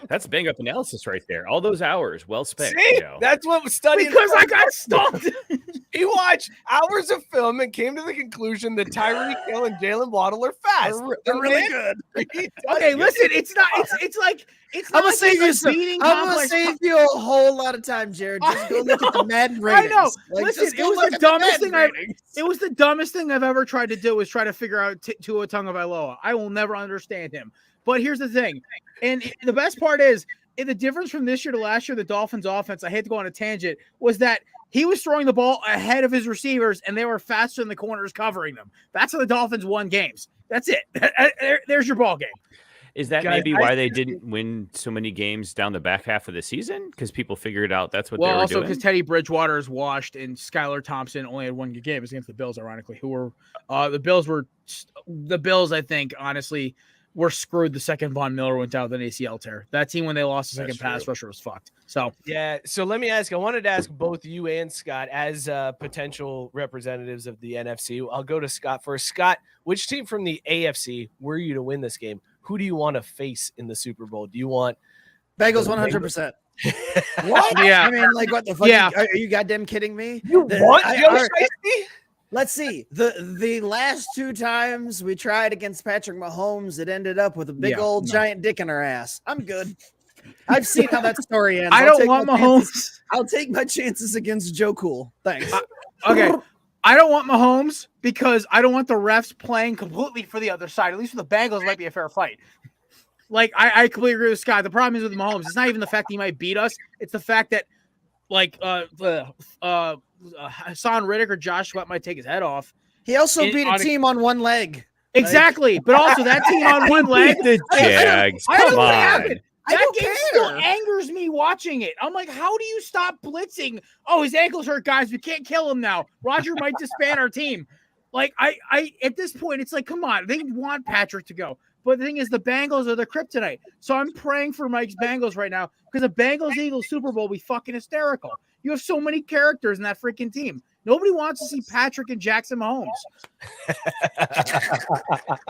D: That's bang up analysis right there. All those hours well spent.
C: See,
D: Joe.
C: that's what studying.
F: Because I got stumped.
C: He watched hours of film and came to the conclusion that Tyreek Hill and Jalen Waddle are fast.
B: They're really good.
F: Okay, listen, it's not. It's like it's
B: I'm
F: not
B: gonna
F: like
B: save
F: it's
B: you.
F: a beating
B: I'm gonna
F: complex.
B: save you a whole lot of time, Jared. Just go look at the Madden
F: I
B: ratings.
F: know.
B: Like,
F: Listen,
B: just
F: it
B: go
F: was
B: look
F: the
B: at the
F: dumbest
B: Madden
F: thing I've.
B: ratings.
F: It was the dumbest thing I've ever tried to do was try to figure out Tua Tagovailoa. I will never understand him. But here's the thing, and the best part is the difference from this year to last year. The Dolphins' offense. I hate to go on a tangent. Was that he was throwing the ball ahead of his receivers, and they were faster than the corners covering them. That's how the Dolphins won games. That's it. There's your ball game.
D: Is that
C: Guys,
D: maybe why they didn't win so many games down the back half of the season? Because people figured out that's what they
F: Well,
D: were
F: also
D: doing.
F: because Teddy Bridgewater is washed and Skylar Thompson only had 1 good game. It was against the Bills, ironically, who were the Bills. I think honestly were screwed the second Von Miller went down with an ACL tear. That team when they lost the second
D: That's
F: pass
D: true.
F: rusher was fucked. So
C: Yeah. So let me ask. I wanted to ask both you and Scott as potential representatives of the NFC. I'll go to Scott first. Scott, which team from the AFC were you to win this game? Who do you want to face in the Super Bowl? Do you want
B: Bengals 100%.
F: what? Yeah.
B: I mean, like, what the fuck?
F: Yeah.
B: Are you goddamn kidding me?
C: you want
B: I-
C: Joe
B: I-
C: Shiesty?
B: Let's see. The last 2 times we tried against Patrick Mahomes, it ended up with a big old giant dick in our ass. I'm good. I've seen how that story ends.
F: I
B: I'll
F: don't
B: take
F: want
B: my
F: Mahomes.
B: chances- I'll take my chances against Joe Cool. Thanks.
F: Okay. I don't want Mahomes because I don't want the refs playing completely for the other side. At least for the Bengals, it might be a fair fight. Like, I completely agree with Scott. The problem is with Mahomes, it's not even the fact that he might beat us. It's the fact that, like, Hassan Riddick or Josh Sweat might take his head off.
B: He also
F: in-
B: beat a
F: on a-
B: team on 1 leg.
F: Exactly. But also, that team on one leg.
D: the Jags.
F: I don't
D: Come
F: care.
D: on.
B: I
F: That
B: don't
F: game still
B: care.
F: angers me watching it. I'm like, how do you stop blitzing? Oh, his ankle's hurt, guys. We can't kill him now. Roger might disband our team. Like, I at this point, it's like, come on. They want Patrick to go. But the thing is, the Bengals are the kryptonite. So I'm praying for Mike's Bengals right now because a Bengals-Eagles Super Bowl will be fucking hysterical. You have so many characters in that freaking team. Nobody wants to see Patrick and Jackson Mahomes.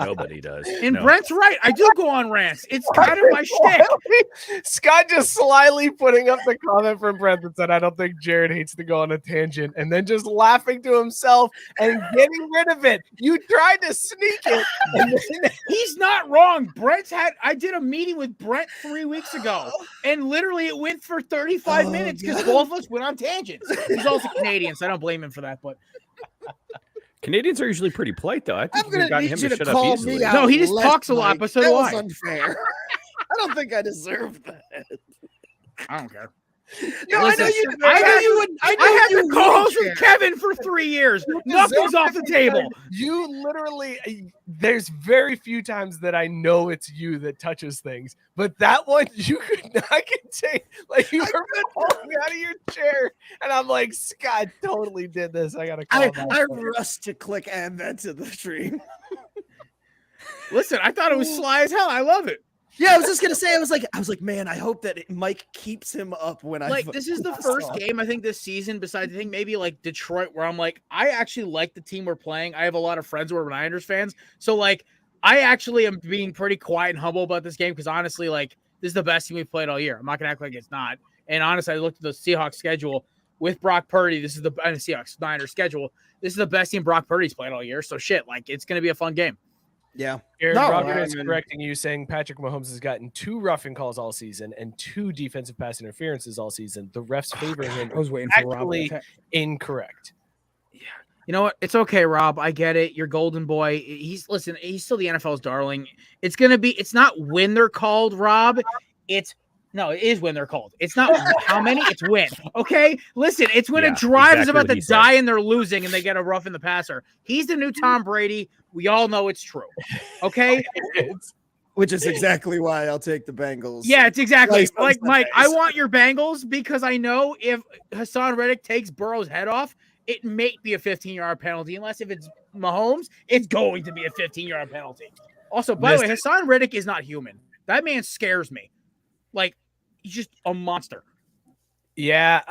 D: Nobody does.
F: And
D: No.
F: Brent's right. I do go on rants. It's kind of my shtick.
C: Scott just slyly putting up the comment from Brent that said, I don't think Jared hates to go on a tangent, and then just laughing to himself and getting rid of it. You tried to sneak it. And then
F: He's not wrong. I did a meeting with Brent 3 weeks ago, and literally it went for 35 minutes because both of us went on tangents. He's also Canadian, so I don't blame him for that. But
D: Canadians are usually pretty polite, though. I think
B: I'm
D: we've
B: gonna
D: gotten
B: need
D: him
B: you
D: to
B: to
D: shut up
B: call
D: easily.
B: me out.
F: No, he just
B: less,
F: talks a lot,
B: Mike.
F: but so
B: that
F: do
B: was
F: I.
B: unfair. I don't think I deserve that.
F: I don't care.
B: No,
F: Listen,
B: I know you.
F: I
B: I know
F: had-
B: you would.
F: I
B: know
F: had
B: you
F: to co-host
B: would
F: with
B: care.
F: Kevin for 3 years. Nothing's off the table.
C: You literally, there's very few times that I know it's you that touches things, but that one you could not contain. Like you were falling out of your chair, and I'm like, Scott totally did this. I gotta call him out.
B: I rushed to click add that to the stream.
F: Listen, I thought it was sly as hell. I love it.
B: Yeah, I was just gonna say. I was like, man, I hope that Mike keeps him up when I
F: Like, this is the first game, I think, this season, besides, I think, maybe, like, Detroit, where I'm like, I actually like the team we're playing. I have a lot of friends who are Niners fans. So, like, I actually am being pretty quiet and humble about this game because, honestly, like, this is the best team we've played all year. I'm not going to act like it's not. And, honestly, I looked at the Seahawks schedule with Brock Purdy. This is the Seahawks Niners schedule. This is the best team Brock Purdy's played all year. So, shit, like, it's going to be a fun game.
B: Yeah.
C: Aaron
B: No,
C: Robert is
B: I mean-
C: correcting you, saying Patrick Mahomes has gotten 2 roughing calls all season and 2 defensive pass interferences all season. The refs favoring him.
F: I was waiting for Rob.
C: Actually, incorrect.
F: You know what? It's okay, Rob. I get it. You're golden boy. He's still the NFL's darling. It's not when they're called, Rob. It is when they're called. It's not how many, it's when. Okay? Listen, it's when a drive is
D: exactly
F: about
D: what
F: to
D: he said.
F: die and they're losing and they get a rough in the passer. He's the new Tom Brady. We all know it's true. Okay?
B: Which is exactly why I'll take the Bengals.
F: Yeah, it's exactly
B: Nice on
F: like Mike. I
B: Sundays.
F: want your Bengals because I know if Hassan Reddick takes Burrow's head off, it may be a 15-yard penalty. Unless if it's Mahomes, it's going to be a 15-yard penalty. Also, by the way, Hassan Reddick is not human. That man scares me. Like, he's just a monster.
C: Yeah,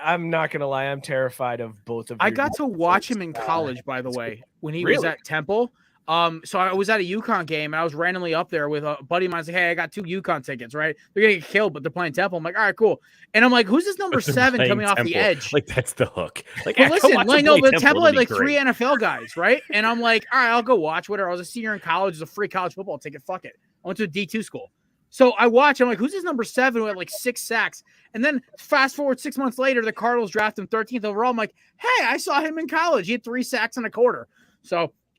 C: I'm not gonna lie. I'm terrified of both of.
F: I
C: your
F: got to watch him in
C: defenses.
F: college, by the way, when he was
C: Really?
F: at Temple. So I was at a UConn game and I was randomly up there with a buddy of mine. I was like, hey, I got 2 UConn tickets, right? They're gonna get killed, but they're playing Temple. I'm like, all right, cool. And I'm like, who's this number 7
D: Playing
F: coming off the
D: Temple.
F: edge?
D: Like that's the hook. Like,
F: Well,
D: yeah,
F: listen,
D: come watch
F: like,
D: him
F: no,
D: play
F: but Temple
D: It'll
F: had
D: be
F: like
D: great.
F: 3 NFL guys, right? And I'm like, all right, I'll go watch whatever. I was a senior in college. It's a free college football ticket. Fuck it. I went to a D2 school. So I watch. I'm like, who's this number 7 who had like 6 sacks? And then fast forward 6 months later, the Cardinals draft him 13th overall. I'm like, hey, I saw him in college. He had 3 sacks in a quarter.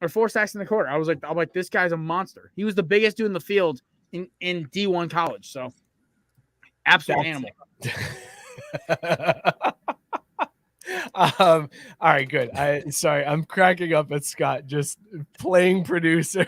F: Or 4 sacks in the quarter. I'm like, this guy's a monster. He was the biggest dude in the field in D1 college. So absolute animal.
C: All right, good. Sorry, I'm cracking up at Scott just playing producer.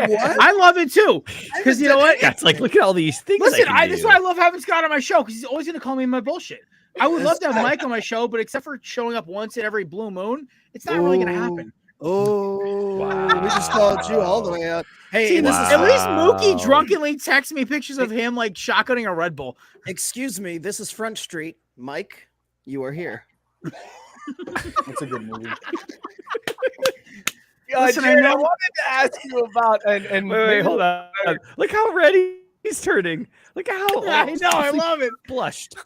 B: What?
F: I love it too. Because you know what?
D: That's like, look at all these things.
F: Listen,
D: I
F: that's
D: can
F: why I
D: do.
F: love having Scott on my show because he's always going to call me my bullshit. I would love to have Mike on my show, but except for showing up once in every blue moon, it's not really going to happen.
B: Oh,
D: Wow.
B: we just called you all the way out. Hey,
F: See,
B: this is
F: at least Mookie
D: Wow.
F: drunkenly texts me pictures of him like shotgunning a Red Bull.
B: excuse me. This is Front Street. Mike, you are here.
E: That's a good movie.
F: Listen, I
C: Jared, I
F: know-
C: wanted to ask you about and
D: Wait, hold on. Look how red he's turning. Look how
F: I know, I love it.
D: blushed.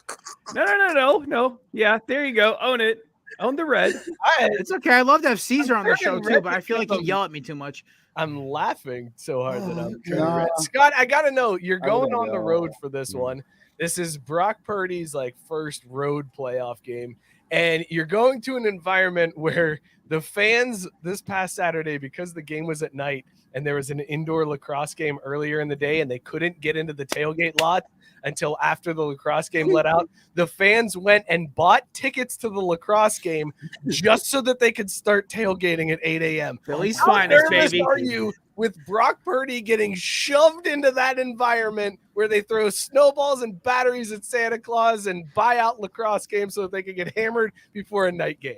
D: No. Yeah, there you go. Own it. Own the red.
F: It's okay. I love to have Caesar on the show
C: freaking
F: too, but I feel like
C: ready
F: he
C: to
F: yell at me too much.
C: I'm laughing so hard that I'm turning
E: Nah.
C: red. Scott, I gotta know, you're
E: I
C: going
E: wouldn't
C: on the
E: go.
C: road for this one. This is Brock Purdy's like first road playoff game, and you're going to an environment where the fans this past Saturday, because the game was at night and there was an indoor lacrosse game earlier in the day and they couldn't get into the tailgate lot until after the lacrosse game let out, the fans went and bought tickets to the lacrosse game just so that they could start tailgating at 8 a.m.
F: Philly's
C: How
F: finest,
C: nervous
F: baby.
C: are you with Brock Purdy getting shoved into that environment where they throw snowballs and batteries at Santa Claus and buy out lacrosse games so that they can get hammered before a night game?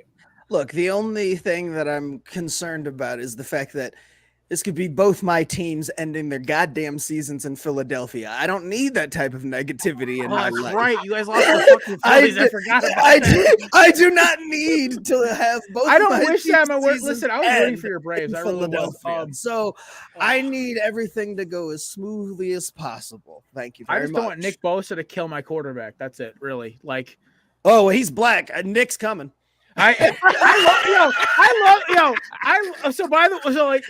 B: Look, the only thing that I'm concerned about is the fact that This could be both my teams ending their goddamn seasons in Philadelphia. I don't need that type of negativity in my
F: that's
B: life.
F: right. You guys lost the fucking Phillies. I forgot about that.
B: I do not need to have both.
F: I don't
B: my
F: wish
B: teams'
F: that. Listen, I was rooting for your Braves.
B: in
F: I really was.
B: Philadelphia. So I need everything to go as smoothly as possible. Thank you very much.
F: I just don't want Nick Bosa to kill my quarterback. That's it, really. Like,
B: oh, he's black. Nick's coming.
F: So by the way,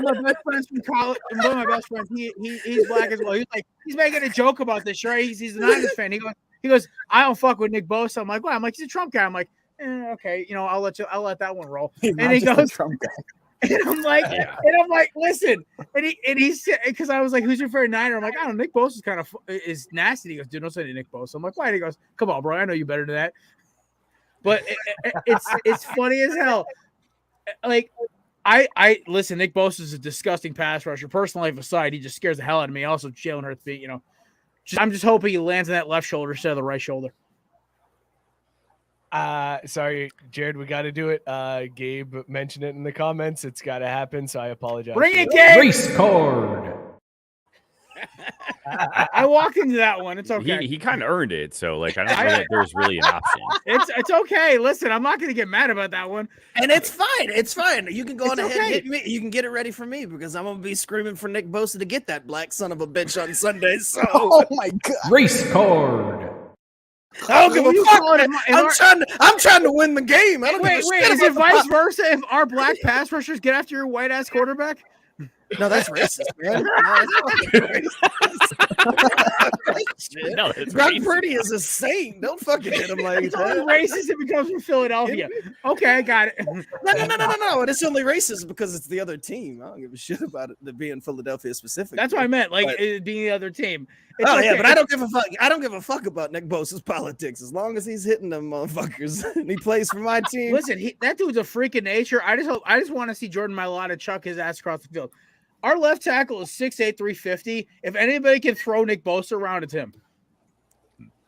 F: my best friends from college, one of my best friends, he's black as well. He's making a joke about this, right? He's a Niners fan. He goes, I don't fuck with Nick Bosa. I'm like, well, he's a Trump guy. I'm like, okay, I'll let that one roll. And he goes, Trump guy. And I'm like, listen, and he's because I was like, who's your favorite Niner? I'm like, I don't know, Nick Bosa is nasty. He goes, dude, don't say Nick Bosa. I'm like, why? And he goes, come on, bro, I know you better than that. But it's funny as hell. Like, I listen, Nick Bosa is a disgusting pass rusher. Personal life aside, he just scares the hell out of me. Also, Jalen Hurts feet, I'm just hoping he lands on that left shoulder instead of the right shoulder.
C: Sorry, Jared, we got to do it. Gabe mentioned it in the comments. It's got to happen, so I apologize.
F: Bring it, Gabe!
A: Race card.
F: I walked into that one. It's okay.
D: He kind of earned it, so I don't know that there's really an option.
F: It's okay. Listen, I'm not going to get mad about that one,
B: and it's fine. It's fine. You can go on ahead and
F: okay.
B: hit me. You can get it ready for me because I'm gonna be screaming for Nick Bosa to get that black son of a bitch on Sunday. So,
E: oh my god,
A: Race card.
B: I don't give a fuck. I'm trying to win the game. I don't
F: wait.
B: give a shit
F: Is it vice versa? If our black pass rushers get after your white ass quarterback?
B: No, that's racist, man. No, that's Brock Purdy is a saint. Don't fucking hit him like
F: it's only racist if it comes from Philadelphia. Okay, I got it.
B: No. It's only racist because it's the other team. I don't give a shit about it being Philadelphia specifically.
F: That's what I meant, it being the other team.
B: It's okay. But I don't give a fuck. I don't give a fuck about Nick Bosa's politics as long as he's hitting them motherfuckers and he plays for my team.
F: Listen, that dude's a freak of nature. I just want to see Jordan Mailata chuck his ass across the field. Our left tackle is 6'8", 350. If anybody can throw Nick Bosa around, it's him.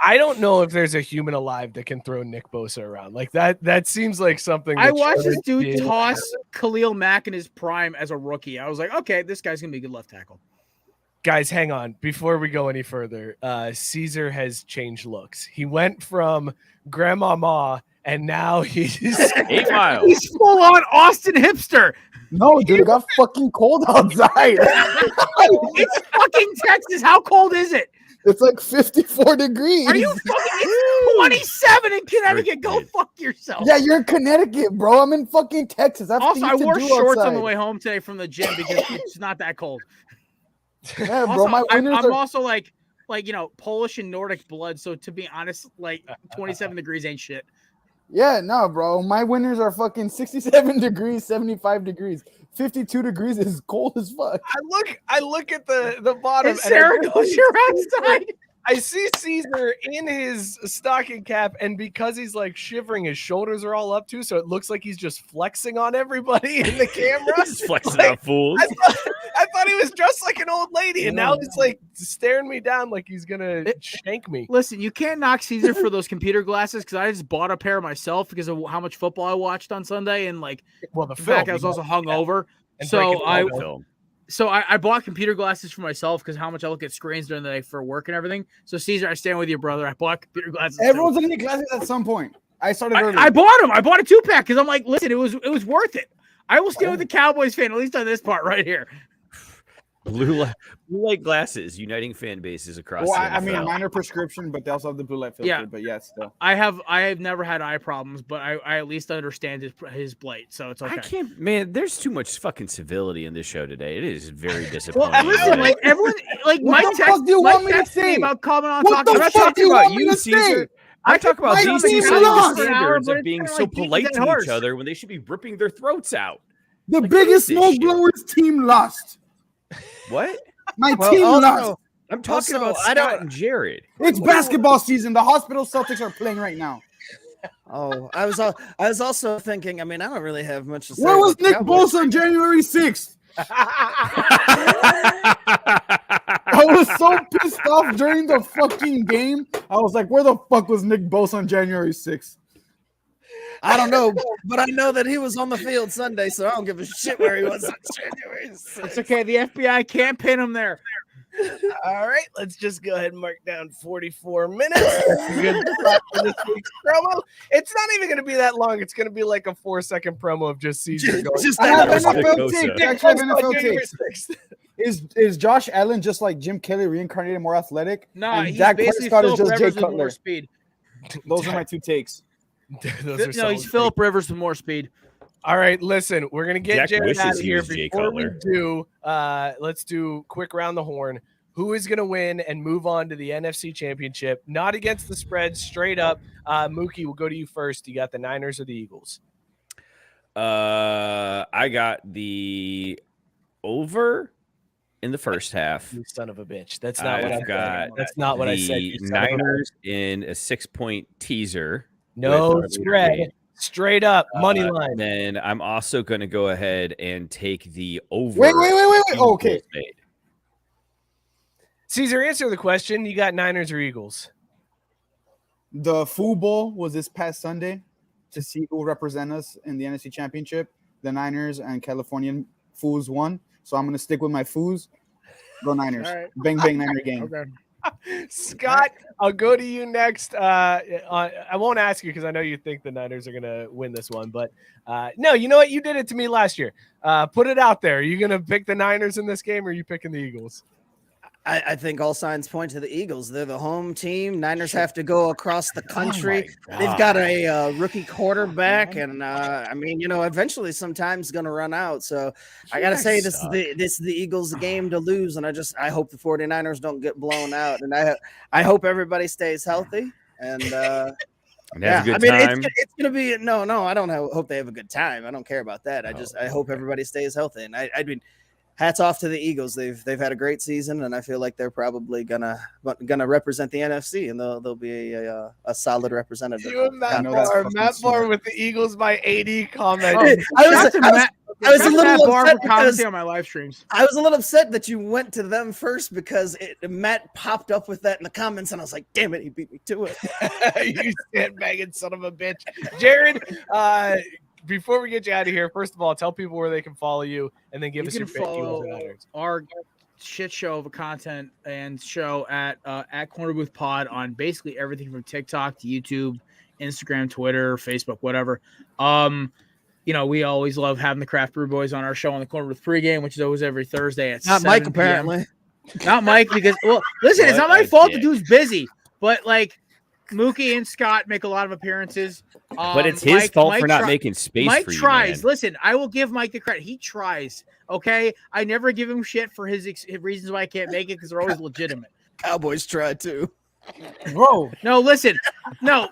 C: I don't know if there's a human alive that can throw Nick Bosa around like that. That seems like something.
F: I watched this dude toss Khalil Mack in his prime as a rookie. I was like, okay, this guy's gonna be a good left tackle.
C: Guys, hang on. Before we go any further, Caesar has changed looks. He went from Grandmama, and now he's
D: 8 miles.
F: He's full on Austin hipster.
E: No, dude, it got fucking cold outside.
F: It's fucking Texas. How cold is it?
E: It's like 54 degrees.
F: Are you fucking? It's 27 in Connecticut. Go fuck yourself.
E: Yeah, you're in Connecticut, bro. I'm in fucking Texas.
F: Also, I wore shorts on the way home today from the gym because it's not that cold.
E: Yeah, bro.
F: Also, I'm also like Polish and Nordic blood. So to be honest, 27 degrees ain't shit.
E: Yeah, no, bro. My winters are fucking 67 degrees, 75 degrees. 52 degrees is cold as fuck.
C: I look at the bottom.
F: And Sarah goes, you're outside.
C: I see Caesar in his stocking cap, and because he's shivering, his shoulders are all up too, so it looks like he's just flexing on everybody in the camera.
D: He's flexing on fools.
C: I thought he was dressed like an old lady, and now he's staring me down like he's gonna shank me.
F: Listen, you can't knock Caesar for those computer glasses because I just bought a pair myself because of how much football I watched on Sunday, and
C: the
F: fact I was also hungover. So I bought computer glasses for myself because how much I look at screens during the day for work and everything. So Caesar, I stand with you, brother. I bought computer glasses.
E: Everyone's gonna need glasses at some point. I started early.
F: I bought them. I bought a 2-pack because I'm like, listen, it was worth it. I will stand with the Cowboys fan, at least on this part right here.
D: Blue light glasses uniting fan bases across.
E: Well,
D: the
E: I mean, mine are prescription, but they also have the blue light filter.
F: Yeah.
E: But yeah, still.
F: I have never had eye problems, but I at least understand his blight, so it's okay.
D: I can't, man. There's too much fucking civility in this show today. It is very disappointing.
F: Well, listen, everyone,
E: Mike texted me
F: about coming on
E: what
F: talking.
E: the fuck do you want me to say?
D: I talk about
E: my
D: these
E: team
D: two
E: lost.
D: standards
F: But
D: of being
F: it's
D: so
F: kinda like
D: polite
F: beating
D: to
F: that
D: each
F: horse.
D: other when they should be ripping their throats out.
E: The
D: Like,
E: biggest
D: what is this
E: smoke blowers team lost.
D: What?
E: My team lost.
D: I'm talking about
B: I
D: Scott and Jared.
E: It's basketball season. The hospital Celtics are playing right now.
B: Oh, I was also thinking. I mean, I don't really have much to say.
E: Where was
B: about
E: Nick
B: Cowboys.
E: Bosa on January 6th? I was so pissed off during the fucking game. I was like, where the fuck was Nick Bosa on January 6th?
B: I don't know, but I know that he was on the field Sunday, so I don't give a shit where he was on January 6th.
F: It's okay. The FBI can't pin him there.
C: All right, let's just go ahead and mark down 44 minutes. That's a good spot for this week's promo. It's not even going to be that long. It's going to be like a 4-second promo of just Caesar going.
E: I have
D: Costa.
E: NFL takes. Actually, I have NFL
C: January
E: takes.
C: 6th.
E: Is Josh Allen just like Jim Kelly reincarnated, more athletic?
F: Nah,
E: and
F: he's
E: Dak
F: basically
E: Prescott is
F: Philip
E: just Jay
F: Rivers with more
E: Cutler.
F: speed.
E: Those are my 2 takes.
C: Those are
F: He's
C: solid
F: Philip Rivers with more speed.
C: All right, listen, we're gonna get
D: Jack
C: Jared
D: wishes
C: out of
D: he
C: here.
D: was Jay
C: Before we
D: Cutler.
C: do, let's do quick round the horn. Who is gonna win and move on to the NFC Championship? Not against the spread, straight up. Mookie, we'll go to you first. You got the Niners or the Eagles?
D: I got the over in the first half.
C: You son of a bitch. That's not what I
D: I've got.
C: said. That's not what I said.
D: The
C: you son of a
D: Niners in a 6-point teaser.
C: No
D: with
C: spread. Straight up money line.
D: Then I'm also going to go ahead and take the over.
E: Wait. Okay.
D: Eagles made.
C: Caesar, answer the question. You got Niners or Eagles?
E: The Foo Bowl was this past Sunday to see who will represent us in the NFC Championship. The Niners and Californian Foos won. So I'm going to stick with my Foos. Go Niners.
F: All right.
E: Bang, bang, Niner game.
F: Okay.
C: Scott, I'll go to you next. I won't ask you because I know you think the Niners are going to win this one. But no, you know what? You did it to me last year. Put it out there. Are you going to pick the Niners in this game or are you picking the Eagles?
B: I think all signs point to the Eagles. They're the home team. Niners have to go across the country. They've got a rookie quarterback, and I mean, eventually, sometimes going to run out. So I got to say, this is the Eagles' game to lose, and I hope the 49ers don't get blown out, and I hope everybody stays healthy. And
D: Have a good time.
B: It's gonna be no. I don't hope they have a good time. I don't care about that. I hope everybody stays healthy, and I mean. Hats off to the Eagles. They've had a great season, and I feel like they're probably gonna represent the NFC, and they'll be a solid representative.
C: You and Matt Barr with the Eagles by 80 comments.
B: I was a little upset because
F: on my live streams.
B: I was a little upset that you went to them first because Matt popped up with that in the comments, and I was like, "Damn it, he beat me to it."
C: You sandbagging son of a bitch, Jared. Before we get you out of here, first of all, tell people where they can follow you, and then give us your pick.
F: Follow our shit show of content and show at Korner Booth Pod on basically everything from TikTok to YouTube, Instagram, Twitter, Facebook, whatever. We always love having the Craft Brew Boys on our show on the Korner Booth pregame, which is always every Thursday at
B: Not
F: 7
B: Mike,
F: PM.
B: apparently.
F: Not Mike, because listen, it's not my fault. The dude's busy, but like Mookie and Scott make a lot of appearances.
D: But it's his fault for not making space
F: Mike
D: for you,
F: tries.
D: man.
F: Listen, I will give Mike the credit. He tries. Okay, I never give him shit for his reasons why I can't make it because they're always legitimate.
B: Cowboys try too.
F: Whoa! No, listen, no.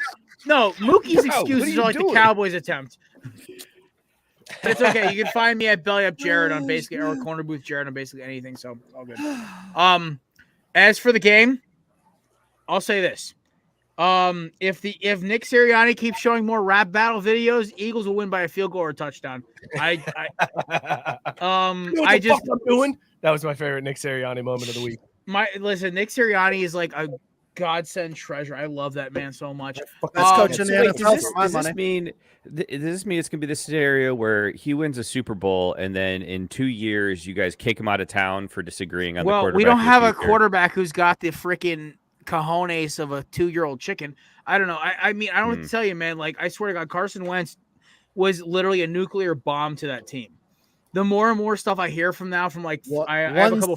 F: Mookie's excuses are like the Cowboys' attempt. But it's okay. You can find me at Belly Up Jared on basically or Korner Booth Jared on basically anything. So all good. As for the game, I'll say this. If Nick Sirianni keeps showing more rap battle videos, Eagles will win by a field goal or a touchdown. I'm
C: doing. That was my favorite Nick Sirianni moment of the week.
F: Nick Sirianni is like a godsend treasure. I love that man so much.
B: That's coaching the NFL for my
D: Does
B: money.
D: this mean it's gonna be the scenario where he wins a Super Bowl and then in 2 years you guys kick him out of town for disagreeing on the quarterback?
F: Well, we don't have a
D: future?
F: quarterback who's got the freaking cojones of a 2-year-old chicken. I don't know. I mean, I don't have to tell you, man. Like, I swear to God, Carson Wentz was literally a nuclear bomb to that team. The more and more stuff I hear from like I have a couple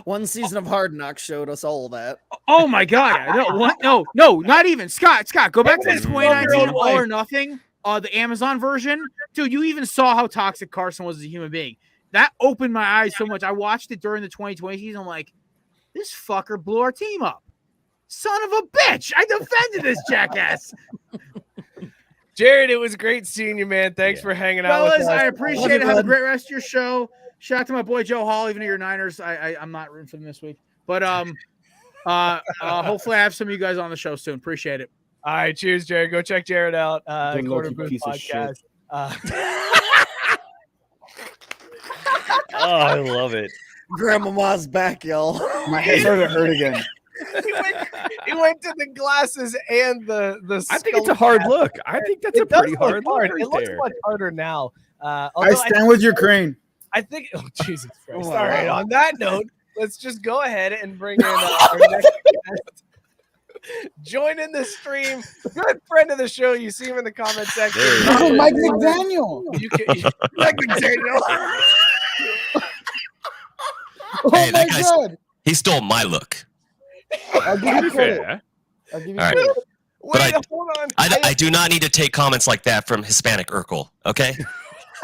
B: one season of Hard Knocks showed us all that.
F: Oh my God! No, not even Scott. Go back to the 2019 All or Nothing, the Amazon version, dude. You even saw how toxic Carson was as a human being. That opened my eyes so much. I watched it during the 2020 season. I'm like, this fucker blew our team up. Son of a bitch! I defended this jackass.
C: Jared, it was great seeing you, man. Thanks for hanging out with us.
F: I appreciate it. Have a great rest of your show. Shout out to my boy Joe Hall, even though you're Niners. I'm not rooting for them this week. But hopefully I have some of you guys on the show soon. Appreciate it.
C: All right, cheers, Jared. Go check Jared out. Korner Booth Podcast.
D: Oh, I love it.
B: Grandmama's back, y'all.
E: My head started to hurt again.
C: he went to the glasses and the.
D: I think it's a hard look. I think that's a pretty hard look. Right
C: it looks
D: there.
C: much harder now.
E: I stand with your crane.
C: I think. Oh Jesus Christ!
B: Wow.
C: All right. On that note, let's just go ahead and bring in our next guest. Join in the stream. Good friend of the show. You see him in the comment section.
E: Oh, Mike McDaniel.
C: Mike McDaniel.
E: Oh
G: Hey,
E: my
G: that guy's-
E: God.
G: He stole my look.
E: I'll give you credit.
D: Yeah.
E: I'll give you
G: All right.
E: credit.
C: Wait,
G: I-
C: hold on.
G: I do not need to take comments like that from Hispanic Urkel. Okay.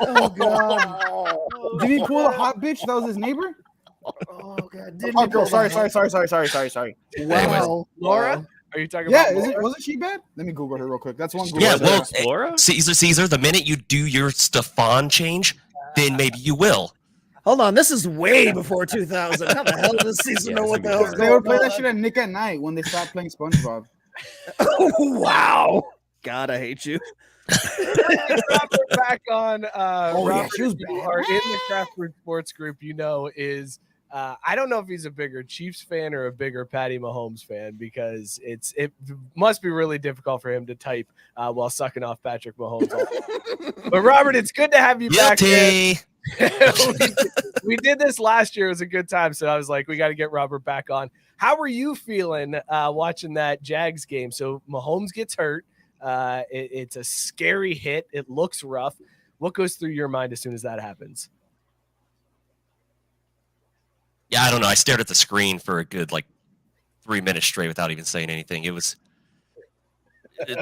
E: Oh God. Did he pull a hot bitch? That was his neighbor?
B: Oh God! Did
E: Oh, girl. Sorry.
B: Wow,
C: Laura? Are you talking
E: Yeah,
C: about Laura?
E: wasn't she bad? Let me Google her real quick. That's one Google.
G: Yeah, well,
D: Laura?
G: Caesar, the minute you do your Stefan change, then maybe you will.
B: Hold on, this is way before 2000. How the hell does Caesar
D: Yeah,
B: know what the
D: that's a
B: hell's
D: good
E: They
B: going
E: would play that
B: on?
E: shit at Nick at Night when they stopped playing SpongeBob.
B: Oh, wow. God, I hate you.
C: Robert back on.
E: Oh, yeah,
C: Robert,
E: she was
C: if you
E: bad.
C: are in the Craft Root Sports group, is I don't know if he's a bigger Chiefs fan or a bigger Patty Mahomes fan because it must be really difficult for him to type while sucking off Patrick Mahomes. But Robert, it's good to have you back. Man.
G: Guilty.
C: we did this last year. It was a good time, so I was like, we got to get Robert back on. How were you feeling watching that Jags game? So Mahomes gets hurt. It's a scary hit. It looks rough. What goes through your mind as soon as that happens?
G: Yeah, I don't know. I stared at the screen for a good 3 minutes straight without even saying anything. It was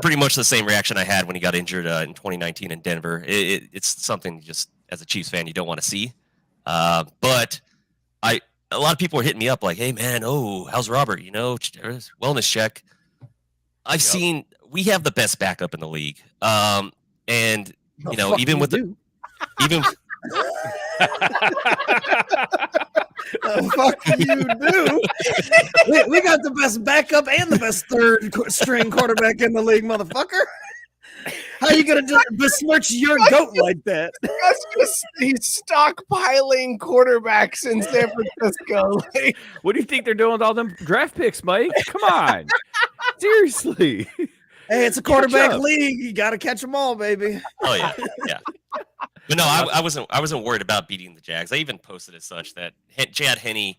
G: pretty much the same reaction I had when he got injured in 2019 in Denver. It's something just as a Chiefs fan you don't want to see. But a lot of people are hitting me up like, "Hey man, how's Robert? Wellness check." I've seen we have the best backup in the league, and even with the
B: Fuck you do. We got the best backup and the best third string quarterback in the league, motherfucker. How you gonna besmirch your goat like that?
C: That's just he's stockpiling quarterbacks in San Francisco.
D: What do you think they're doing with all them draft picks, Mike? Come on. Seriously.
B: Hey, it's a quarterback league. You got to catch them all, baby.
G: Oh yeah. But no, I wasn't worried about beating the Jags. I even posted as such that Chad Henne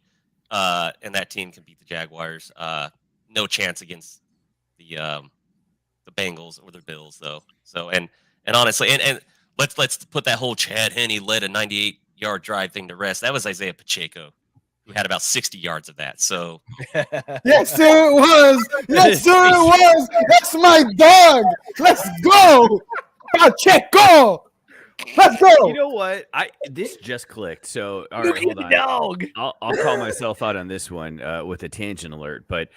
G: and that team can beat the Jaguars. No chance against the Bengals or the Bills though. So and honestly, and let's put that whole Chad Henne led a 98-yard drive thing to rest. That was Isaiah Pacheco, who had about 60 yards of that. So
E: Yes, sir, it was. Yes, sir, it was. That's my dog. Let's go. Pacheco. Let's go.
D: You know what? This just clicked. So all right, hold on.
C: Dog.
D: I'll call myself out on this one with a tangent alert. But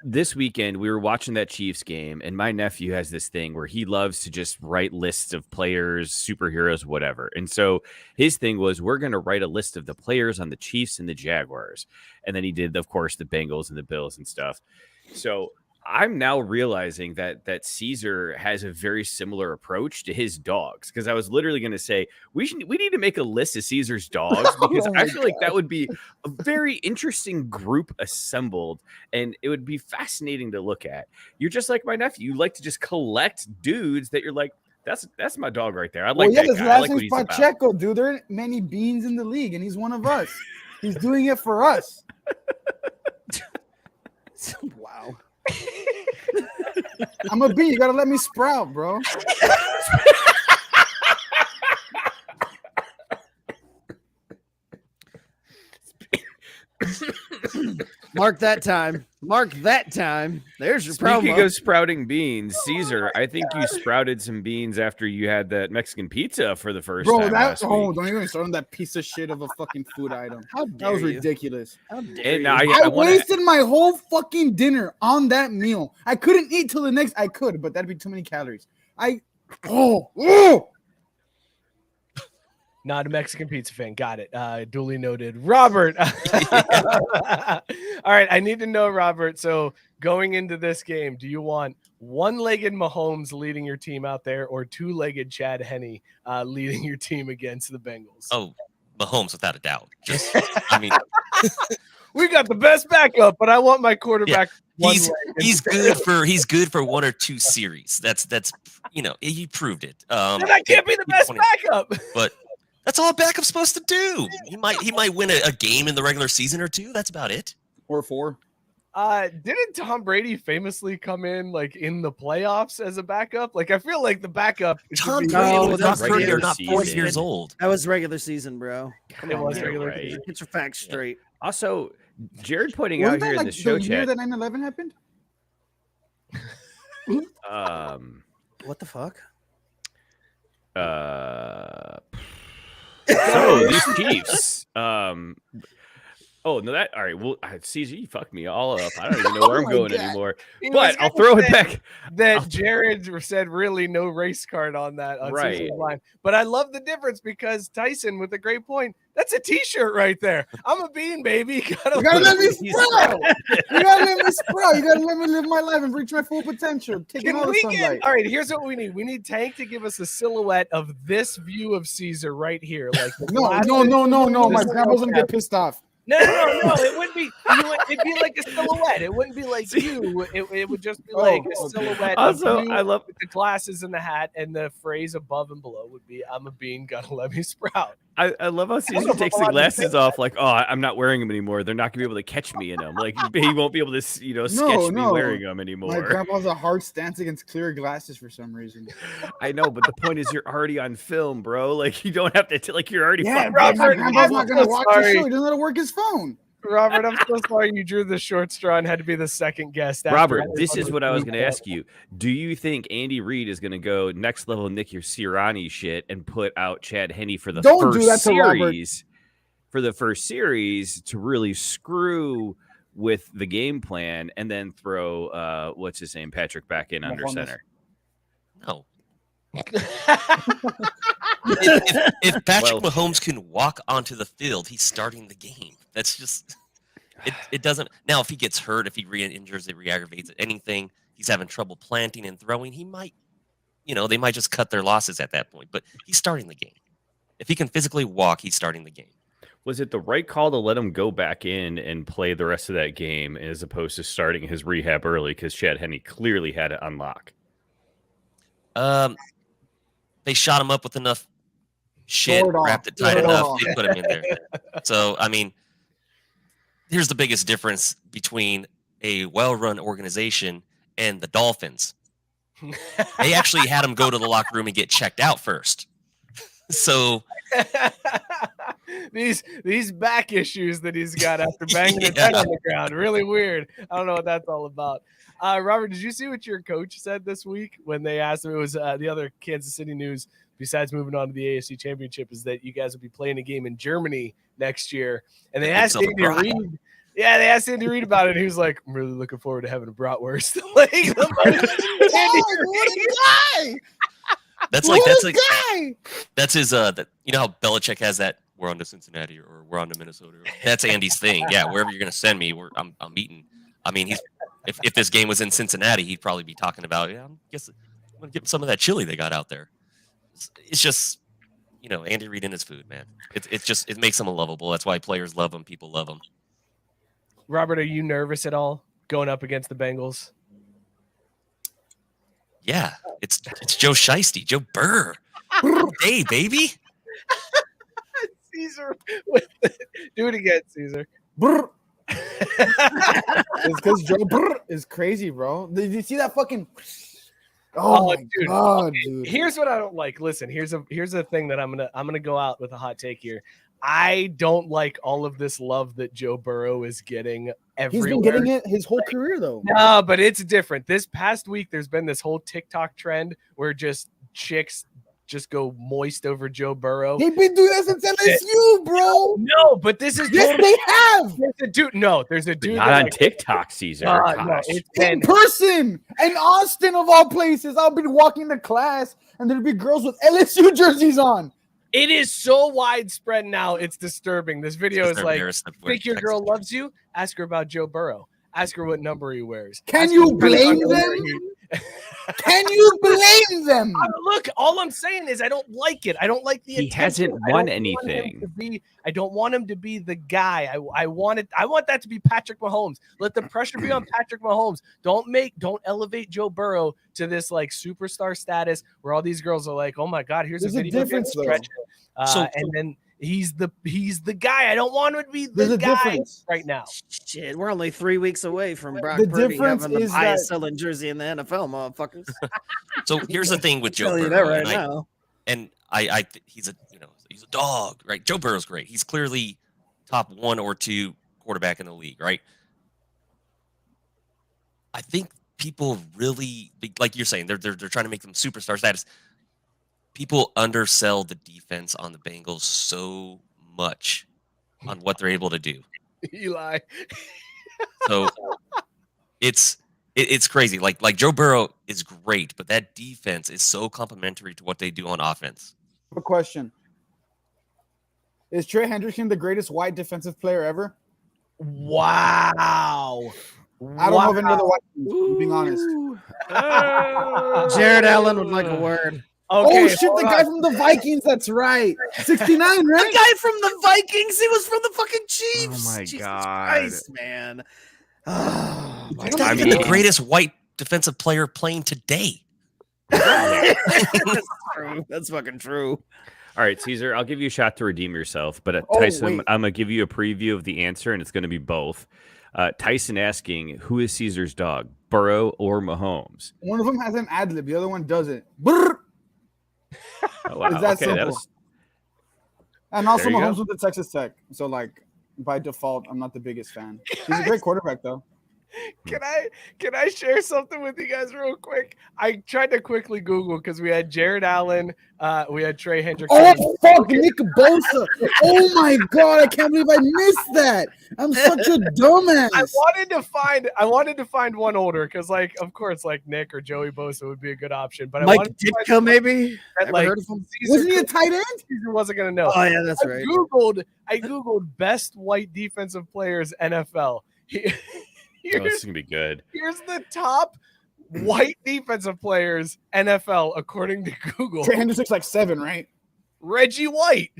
D: this weekend we were watching that Chiefs game, and my nephew has this thing where he loves to just write lists of players, superheroes, whatever. And so his thing was, we're going to write a list of the players on the Chiefs and the Jaguars, and then he did, of course, the Bengals and the Bills and stuff. So I'm now realizing that Caesar has a very similar approach to his dogs, because I was literally going to say we need to make a list of Caesar's dogs, because I feel like that would be a very interesting group assembled, and it would be fascinating to look at. You're just like my nephew. You like to just collect dudes that you're like, that's my dog right there. I like that
E: his
D: guy. I
E: last
D: like what
E: name's
D: he's about.
E: Pacheco, dude. There aren't many beans in the league, and he's one of us. He's doing it for us.
B: Wow.
E: I'm a bean. You gotta let me sprout, bro.
B: Mark that time. There's your
D: Speaking
B: promo.
D: of sprouting beans, Caesar, I think you sprouted some beans after you had that Mexican pizza for the first time last week.
E: Don't even start on that piece of shit of a fucking food item.
B: How
E: That
B: dare
E: was
B: you?
E: ridiculous.
B: How dare
D: And
B: you?
E: I
D: wanna-
E: wasted my whole fucking dinner on that meal. I couldn't eat till the next. I could, but that'd be too many calories.
C: Not a Mexican pizza fan. Got it. Duly noted. Robert. All right. I need to know, Robert. So going into this game, do you want one-legged Mahomes leading your team out there, or two-legged Chad Henne leading your team against the Bengals?
G: Mahomes without a doubt. Just
C: We got the best backup, but I want my quarterback.
G: He's good for 1 or 2 series. That's he proved it.
C: Then I can't be the best backup.
G: But that's all a backup's supposed to do. He might win a game in the regular season or 2. That's about it.
E: Or 4.
C: Didn't Tom Brady famously come in like in the playoffs as a backup? Like I feel like the backup.
G: Tom
B: No,
G: Brady and Brock
B: that's
G: Purdy are
D: regular
G: not 40
D: season.
G: years old.
B: That was regular season, bro.
C: It was
D: Yeah,
C: regular
D: right.
C: season.
B: Get your facts straight.
D: Also, Jared pointing
E: Wasn't
D: out here
E: that
D: in
E: like
D: the show
E: the year
D: chat.
E: that 9/11 happened?
B: What the fuck?
D: So these Chiefs. Oh no! All right. Well, Caesar, you fucked me all up. I don't even know where I'm going anymore.
C: He
D: But
C: was
D: I'll
C: gonna
D: throw it
C: say
D: back.
C: That Jared said really no race card on that on
D: Right.
C: Caesar's line. But I love the difference because Tyson with a great point. That's a T-shirt right there. I'm a bean, baby.
E: You gotta let me sprout. You gotta let me sprout. You gotta let me live my life and reach my full potential. Taking all the sunlight.
C: All right, here's what we need. We need Tank to give us a silhouette of this view of Caesar right here. Like
E: No. My grandpa's gonna get pissed off.
C: No. It wouldn't be. It'd be like a silhouette. It wouldn't be like you. It would just be like a silhouette.
D: Also,
C: of you
D: I love
C: with the glasses and the hat, and the phrase above and below would be, "I'm a bean, gotta let me sprout."
D: I love how Caesar takes the glasses off. Like, oh, I'm not wearing them anymore. They're not gonna be able to catch me in them. Like, he won't be able to, sketch me wearing them anymore.
E: My grandpa has a hard stance against clear glasses for some reason.
D: I know, but the point is, you're already on film, bro. Like, you don't have to. Like, you're already.
E: Yeah,
D: fucking-
E: but my
C: Robert,
E: grandpa's not gonna
C: I'm so
E: watch the
C: sorry.
E: show. He doesn't know how to work his phone.
C: Robert, I'm so sorry you drew the short straw and had to be the second guest. after
D: Robert,
C: everybody
D: this is what I was going to
C: was
D: ask you. Do you think Andy Reid is going to go next level Nick your Sirianni shit and put out Chad Henne for the
E: Don't do
D: first
E: that to Robert.
D: series? For the first series to really screw with the game plan and then throw what's his name, Patrick back in under
E: Mahomes.
D: center.
G: No. if Patrick Mahomes can walk onto the field, he's starting the game. That's just it doesn't. Now, if he gets hurt, if he re-injures it, re-aggravates it, anything, he's having trouble planting and throwing, he might, they might just cut their losses at that point. But he's starting the game. If he can physically walk, he's starting the game.
D: Was it the right call to let him go back in and play the rest of that game as opposed to starting his rehab early because Chad Henne clearly had it unlock?
G: They shot him up with enough shit,
E: Sword off.
G: wrapped it tight
E: Sword
G: enough.
E: off.
G: They put him in there. So, I mean, here's the biggest difference between a well-run organization and the Dolphins. They actually had him go to the locker room and get checked out first. So
C: these back issues that he's got after banging his head on the ground, really weird. I don't know what that's all about. Robert, did you see what your coach said this week when they asked him? It was the other Kansas City news, besides moving on to the AFC Championship, is that you guys will be playing a game in Germany next year. And they asked Andy Reid. Yeah, they asked Andy Reid about it. And he was like, "I'm really looking forward to having a bratwurst." Like, Andy Reid.
G: that's his you know how Belichick has that we're on to Cincinnati or we're on to Minnesota. That's Andy's thing. Yeah, wherever you're gonna send me, I'm meeting. I mean, if this game was in Cincinnati, he'd probably be talking about, I'm gonna get some of that chili they got out there. It's just, Andy Reid and his food, man. It makes him lovable. That's why players love him. People love him.
C: Robert, are you nervous at all going up against the Bengals?
G: Yeah, it's Joe Shiesty, Joe Burr. Hey, baby.
C: Caesar, do it again, Caesar.
E: Brr. It's because Joe Brr is crazy, bro. Did you see that fucking? Oh my
C: dude.
E: god, dude.
C: Here's what I don't like. Listen, here's a thing that I'm gonna go out with a hot take here. I don't like all of this love that Joe Burrow is getting everywhere.
E: He's been getting it his whole career, though.
C: No, but it's different. This past week, there's been this whole TikTok trend where just chicks just go moist over Joe Burrow.
E: They've been doing that since LSU, bro.
C: No, but this is
E: Yes,
C: totally,
E: they have.
C: there's a dude
D: Not
C: that,
D: on
C: like,
D: TikTok, Caesar.
C: no,
D: Gosh.
C: it's
E: In
C: been
E: person in Austin, of all places. I'll be walking to class, and there'll be girls with LSU jerseys on.
C: It is so widespread now. It's disturbing. This video is
G: They're
C: like,
G: embarrassed of wearing
C: think your
G: Texas
C: girl
G: jerseys.
C: loves you? Ask her about Joe Burrow. Ask her what number he wears.
E: Can
C: Ask
E: you
C: her what
E: blame
C: underwear
E: them?
C: he-
E: Can you blame them?
C: Look, all I'm saying is I don't like it. I don't like the
D: He
C: attention.
D: hasn't
C: I
D: won
C: don't want him
D: anything.
C: to be- I don't want him to be the guy. I want that to be Patrick Mahomes. Let the pressure be on Patrick Mahomes. Don't elevate Joe Burrow to this like superstar status where all these girls are like, oh my God, here's
E: There's
C: a
E: a
C: video
E: difference, though.
C: and then he's the guy. I don't want him to be the
E: There's a
C: guy
E: difference.
C: right now.
B: Shit, we're only 3 weeks away from Brock
E: The
B: Purdy
E: difference
B: having the
E: is
B: highest
E: that-
B: selling jersey in the NFL, motherfuckers.
G: So here's the thing with Joe
B: Tell you
G: Burrow,
B: that right now.
G: he's a dog, right? Joe Burrow's great. He's clearly top 1 or 2 quarterback in the league, right? I think people really, like you're saying, they're trying to make them superstar status. People undersell the defense on the Bengals so much on what they're able to do.
C: Eli.
G: So it's crazy. Like Joe Burrow is great, but that defense is so complementary to what they do on offense.
E: A question. Is Trey Hendrickson the greatest white defensive player ever?
C: Wow.
E: I don't know of any other white teams, I'm being honest.
B: Jared Allen would like a word.
C: Okay,
E: Oh shit, the guy from the Vikings, that's right. 69, right?
B: The guy from the Vikings, he was from the fucking Chiefs.
D: Oh my
B: Jesus
D: God.
B: Christ, man. Oh, my
G: He's
B: God.
G: not even the greatest white defensive player playing today.
B: That's true. That's fucking true.
D: All right, Caesar, I'll give you a shot to redeem yourself, but
E: Oh,
D: Tyson,
E: wait.
D: I'm going to give you a preview of the answer, and it's going to be both. Tyson asking, who is Caesar's dog, Burrow or Mahomes?
E: One of them has an ad lib, the other one doesn't. Brr.
D: Oh, wow.
E: Is that
D: Okay,
E: simple?
D: was,
E: And also
D: There you
E: Mahomes
D: go.
E: with the Texas Tech. So like by default, I'm not the biggest fan. He's a great quarterback though.
C: Can I share something with you guys real quick? I tried to quickly Google because we had Jared Allen, we had Trey Hendrickson.
E: Oh fuck, Nick Bosa. Oh my god, I can't believe I missed that. I'm such a dumbass.
C: I wanted to find one older because, like, of course, like Nick or Joey Bosa would be a good option. But I
B: Mike
C: wanted to find
B: Ditka, maybe?
C: that,
B: Ever
C: like,
B: heard of him?
C: Caesar
E: Wasn't he a tight end?
C: Caesar wasn't gonna know.
B: Oh, yeah, that's right.
C: I googled best white defensive players NFL.
D: this is going to be good.
C: Here's the top white defensive players NFL according to Google.
E: Trey Hendrickson's like 7, right?
C: Reggie White,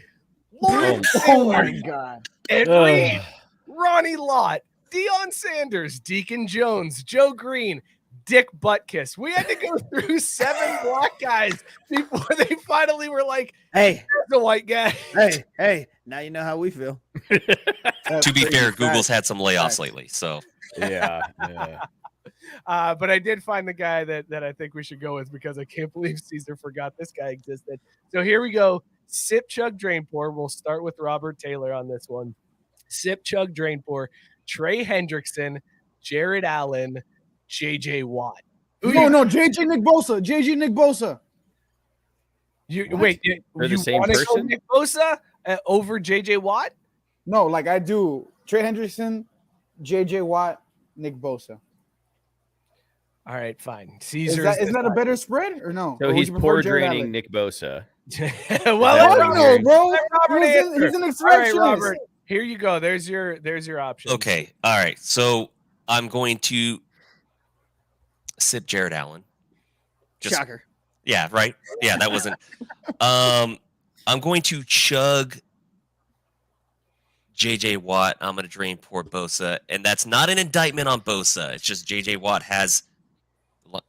C: Lawrence
E: Oh
C: Taylor,
E: my god.
C: Ed Reed, Ronnie Lott, Deion Sanders, Deacon Jones, Joe Green, Dick Butkus. We had to go through 7 black guys before they finally were like,
B: Hey,
C: the white guy.
B: hey, now you know how we feel.
G: To be fair, Google's had some layoffs
B: Facts.
G: lately, so
D: Yeah.
C: But I did find the guy that I think we should go with because I can't believe Caesar forgot this guy existed. So here we go. Sip, chug, drain, pour. We'll start with Robert Taylor on this one. Sip, chug, drain, pour. Trey Hendrickson, Jared Allen, J.J. Watt.
E: No, JJ Nick Bosa.
C: Wait,
D: They're the
C: you
D: same
C: want to go
D: person?
C: Nick Bosa over J.J. Watt?
E: No, like I do. Trey Hendrickson, JJ Watt, Nick Bosa.
C: All right, fine.
E: Is
C: Caesar.
E: that a better spread or no?
D: So
E: Or would
D: he's
E: you prefer
D: poor
E: Jared
D: draining
E: Allen?
D: Nick Bosa.
C: well,
D: That's
C: let
D: what
E: No,
D: I'm
E: bro.
C: Robert
E: He's
C: answer.
E: an
C: All right,
E: insurrectionist.
C: Robert. Here you go. There's your option.
G: okay. All right. So I'm going to sip Jared Allen.
B: Shocker.
G: Yeah, right. Yeah, that wasn't. I'm going to chug JJ Watt. I'm going to drain poor Bosa, and that's not an indictment on Bosa. It's just JJ Watt has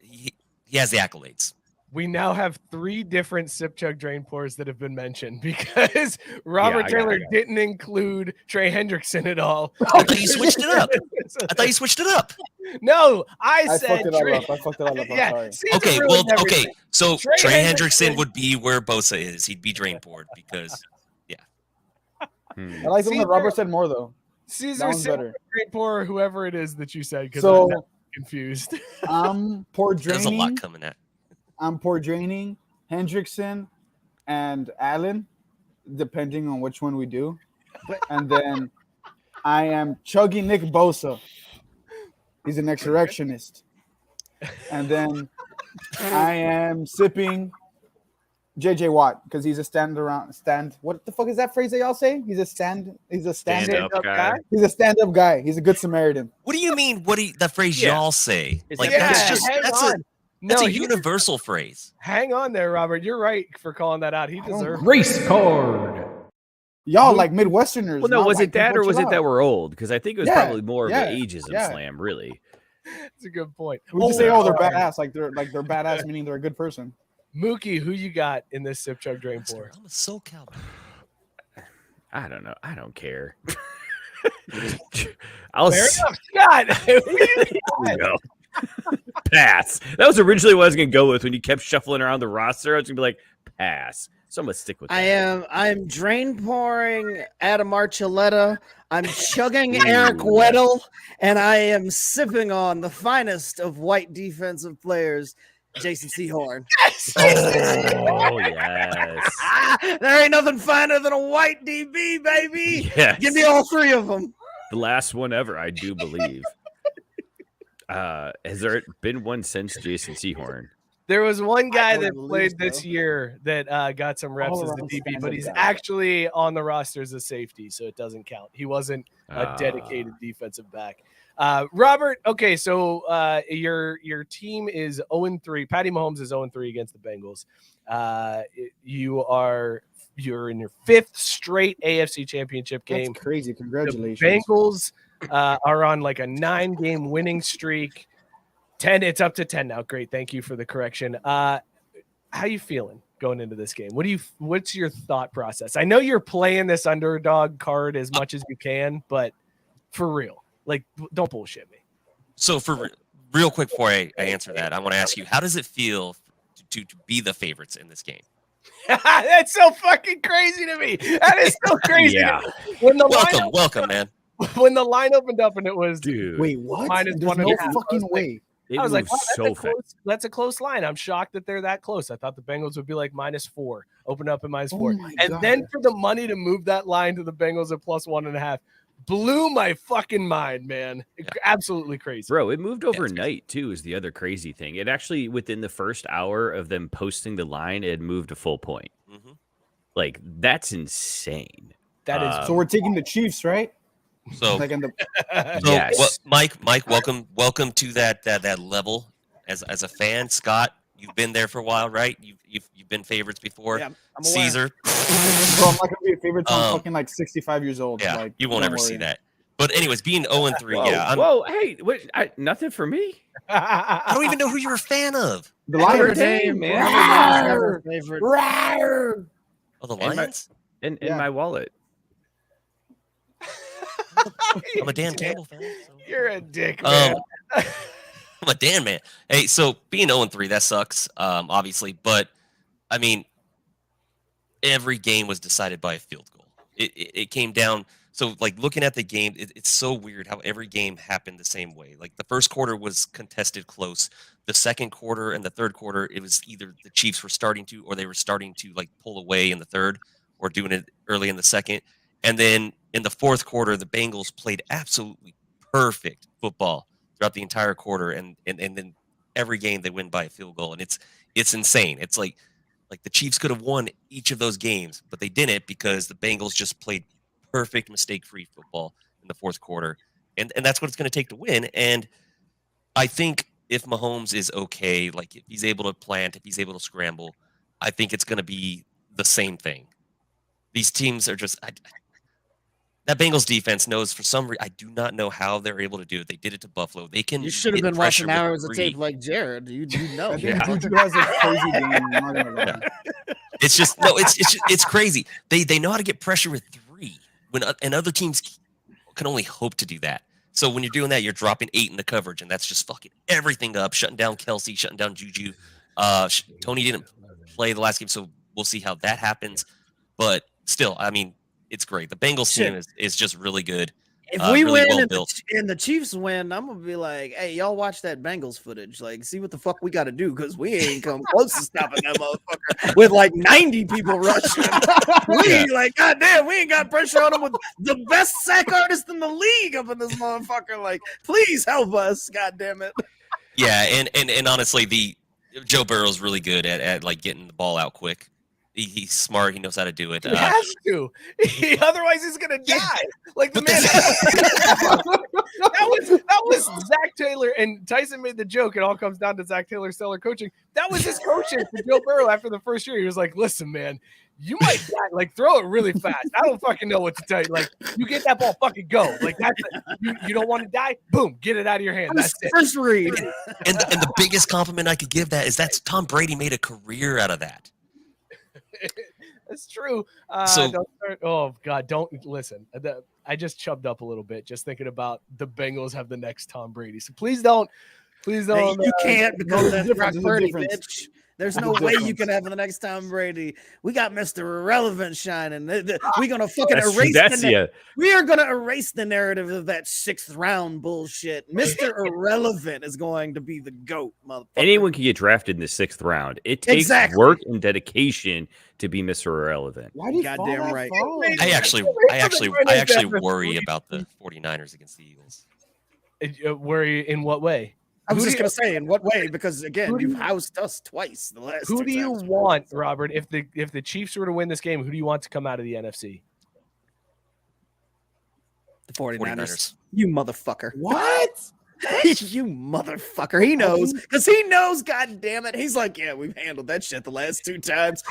G: he has the accolades.
C: We now have 3 different sip, chug, drain, pours that have been mentioned because Robert
D: I got
C: Taylor
D: it.
C: didn't include Trey Hendrickson at all.
G: I thought you switched it up. I thought you switched it up.
C: No, I
E: I
C: said
E: fucked it all
C: Trey.
E: up. I'm
C: Yeah,
E: sorry.
C: Caesar
G: Okay,
C: ruined
G: well,
C: everything.
G: okay. So
C: Trey
G: Trey
C: Hendrickson
G: Hendrickson would be where Bosa is. He'd be drain poured because
E: I like the one that Robert said more though. That
C: Caesar,
E: one's
C: sip,
E: better.
C: drain, pour, whoever it is that you said because
E: So
C: I'm confused.
E: I'm poor
G: there's a lot
E: draining.
G: coming at.
E: I'm poor draining Hendrickson and Allen, depending on which one we do. And then I am chugging Nick Bosa. He's an insurrectionist. And then I am sipping JJ Watt because he's a stand. What the fuck is that phrase that y'all say? He's a stand
D: Stand-up guy.
E: He's a stand-up guy. He's a good Samaritan.
G: What do you mean? The phrase
D: Yeah.
G: y'all say?
D: It's
G: Like
D: like-
G: that's
C: Yeah,
G: just
C: hang
G: that's
C: on.
G: That's
C: No,
G: a
C: he-
G: universal phrase.
C: Hang on there, Robert. You're right for calling that out. He deserves.
H: Race card.
E: Y'all like Midwesterners.
D: Well, no,
E: not
D: was
E: white
D: it that
E: people,
D: or was
E: chill
D: it that
E: out.
D: we're old? Because I think it was
E: Yeah,
D: probably more of
E: yeah,
D: an ageism
E: yeah.
D: slam, really.
C: That's a good point.
E: We just say, oh, they're
C: all right.
E: badass. Like they're badass, meaning they're a good person.
C: Mookie, who you got in this sip chug drain pour?
G: I'm a SoCal.
D: I don't know. I don't care. I'll
C: Fair
D: s-
C: enough, Scott. Who you got?
D: no. Pass. That was originally what I was gonna go with when you kept shuffling around the roster. I was gonna be like, pass. So I'm gonna stick with that.
B: I'm drain pouring Adam Archuleta. I'm chugging Eric Weddle, and I am sipping on the finest of white defensive players, Jason Sehorn.
D: Oh yes.
B: There ain't nothing finer than a white DB, baby.
D: Yes.
B: Give me all three of them.
D: The last one ever, I do believe. Has there been one since Jason Sehorn?
C: There was one guy
B: don't
C: that
B: believe
C: played this
B: so.
C: year that got some reps
E: All
C: as the
E: around
C: DB, but
E: stand-up
C: he's
E: guy.
C: actually on the roster as a safety, so it doesn't count. He wasn't a
D: Ah.
C: dedicated defensive back. Robert, okay, so your team is 0-3. Patty Mahomes is 0-3 against the Bengals. You're in your fifth straight AFC Championship game.
E: That's crazy.
C: The
E: Congratulations.
C: Bengals are on like a 9-game winning streak. 10. It's up to 10 now. Great. Thank you for the correction. How you feeling going into this game? What's your thought process? I know you're playing this underdog card as much as you can, but for real, like, don't bullshit me.
G: So real quick before I answer that, I want to ask you, how does it feel to be the favorites in this game?
C: That's so fucking crazy to me. That is so crazy.
D: Yeah.
C: To me. When the
G: Welcome, man.
C: when the line opened up and it was
D: Dude.
E: Wait, what?
C: Minus
E: There's
C: 1.5.
E: no
C: I
E: fucking
C: was like-
E: way.
D: It
C: I was like,
D: moves
C: wow,
D: so fast.
C: that's a close line. I'm shocked that they're that close. I thought the Bengals would be like -4, open up at -4.
E: Oh my
C: And
E: God.
C: then for the money to move that line to the Bengals at +1.5 blew my fucking mind, man. Absolutely crazy.
D: Bro, it moved
G: it's
D: overnight too, is the other crazy thing. It actually, within the first hour of them posting the line, it moved a full point.
G: Mhm.
D: Like, that's insane.
C: That is
E: So we're taking the Chiefs, right?
G: So,
E: Like in the
G: so
D: Yes.
G: Mike, welcome to that level as a fan. Scott, you've been there for a while, right? You've been favorites before.
B: Yeah, I'm aware.
G: Caesar,
E: bro, I'm not gonna be a favorite till I'm
G: Um,
E: fucking like 65 years old.
G: yeah,
E: Like,
G: you won't
E: don't
G: ever see
E: worry.
G: that. But anyways, being 0-3,
D: Whoa,
G: yeah,
D: whoa, hey, nothing for me.
G: I don't even know who you're a fan of.
E: The
D: Notre
E: Lions,
D: Dame, man.
B: Never favorite.
E: Rawr!
G: Oh, the
D: And my-
G: Lions.
D: In
E: Yeah.
D: my wallet.
G: I'm a Dan Campbell fan. So.
C: You're a dick, man.
G: I'm a Dan man. Hey, so being 0-3, that sucks, obviously. But, I mean, every game was decided by a field goal. It came down. So, like, looking at the game, it's so weird how every game happened the same way. Like, the first quarter was contested close. The second quarter and the third quarter, it was either the Chiefs were starting to or they were starting to, like, pull away in the third or doing it early in the second. And then in the fourth quarter, the Bengals played absolutely perfect football throughout the entire quarter. And then every game they win by a field goal. And it's insane. It's like the Chiefs could have won each of those games, but they didn't because the Bengals just played perfect, mistake-free football in the fourth quarter. And that's what it's going to take to win. And I think if Mahomes is okay, like if he's able to plant, if he's able to scramble, I think it's going to be the same thing. These teams are just that Bengals defense knows for some reason. I do not know how they're able to do it. They did it to Buffalo. They can.
B: You should have
G: hit
B: been
G: pressure
B: watching
G: with
B: hours of
G: three.
B: tape like Jared. You know.
E: I think
D: Yeah.
E: Juju has a crazy game. I'm not gonna lie.
G: It's just no. It's crazy. They know how to get pressure with three and other teams can only hope to do that. So when you're doing that, you're dropping 8 in the coverage, and that's just fucking everything up, shutting down Kelsey, shutting down Juju. Tony didn't play the last game, so we'll see how that happens. But still, I mean, it's great. The Bengals team is just really good.
B: If we
G: really
B: win
G: well
B: and
G: built.
B: the Chiefs win, I'm gonna be like, hey, y'all watch that Bengals footage. Like, see what the fuck we got to do because we ain't come close to stopping that motherfucker with like 90 people rushing. Like, goddamn, we ain't got pressure on him with the best sack artist in the league up in this motherfucker. Like, please help us, goddamn it.
G: Yeah, and honestly, the Joe Burrow's really good at like getting the ball out quick. He's smart. He knows how to do it.
C: He has to. Otherwise, he's gonna die. Like the
G: But
C: man. that was Zach Taylor, and Tyson made the joke. It all comes down to Zach Taylor's stellar coaching. That was his coaching for Joe Burrow after the first year. He was like, "Listen, man, you might die. Like, throw it really fast. I don't fucking know what to tell you. Like, you get that ball, fucking go. Like, that's it. You don't want to die. Boom, get it out of your hand. That's it.
B: First read.
G: And the biggest compliment I could give that is that's Tom Brady made a career out of that.
C: That's true. Don't listen. I just chubbed up a little bit just thinking about the Bengals have the next Tom Brady. So please don't.
B: Hey, you can't because that's Brock Purdy, bitch. There's no way you can have the next Tom Brady. We got Mr. Irrelevant shining. We're gonna fucking we are gonna erase the narrative of that 6th round bullshit. Mr. Irrelevant is going to be the GOAT, motherfucker.
D: Anyone can get drafted in the 6th round. It takes work and dedication to be Mr. Irrelevant.
E: Why do you
B: Goddamn right.
G: I actually worry about the 49ers against the Eagles.
C: Worry in what way?
B: I was just gonna say, in what way? Because again, you've housed us twice the last.
C: Who
B: 2
C: do you
B: times.
C: want, Robert? If the Chiefs were to win this game, who do you want to come out of the NFC?
B: The 49ers. You motherfucker.
E: What?
B: You motherfucker. He knows. Because he knows, god damn it. He's like, yeah, we've handled that shit the last 2 times.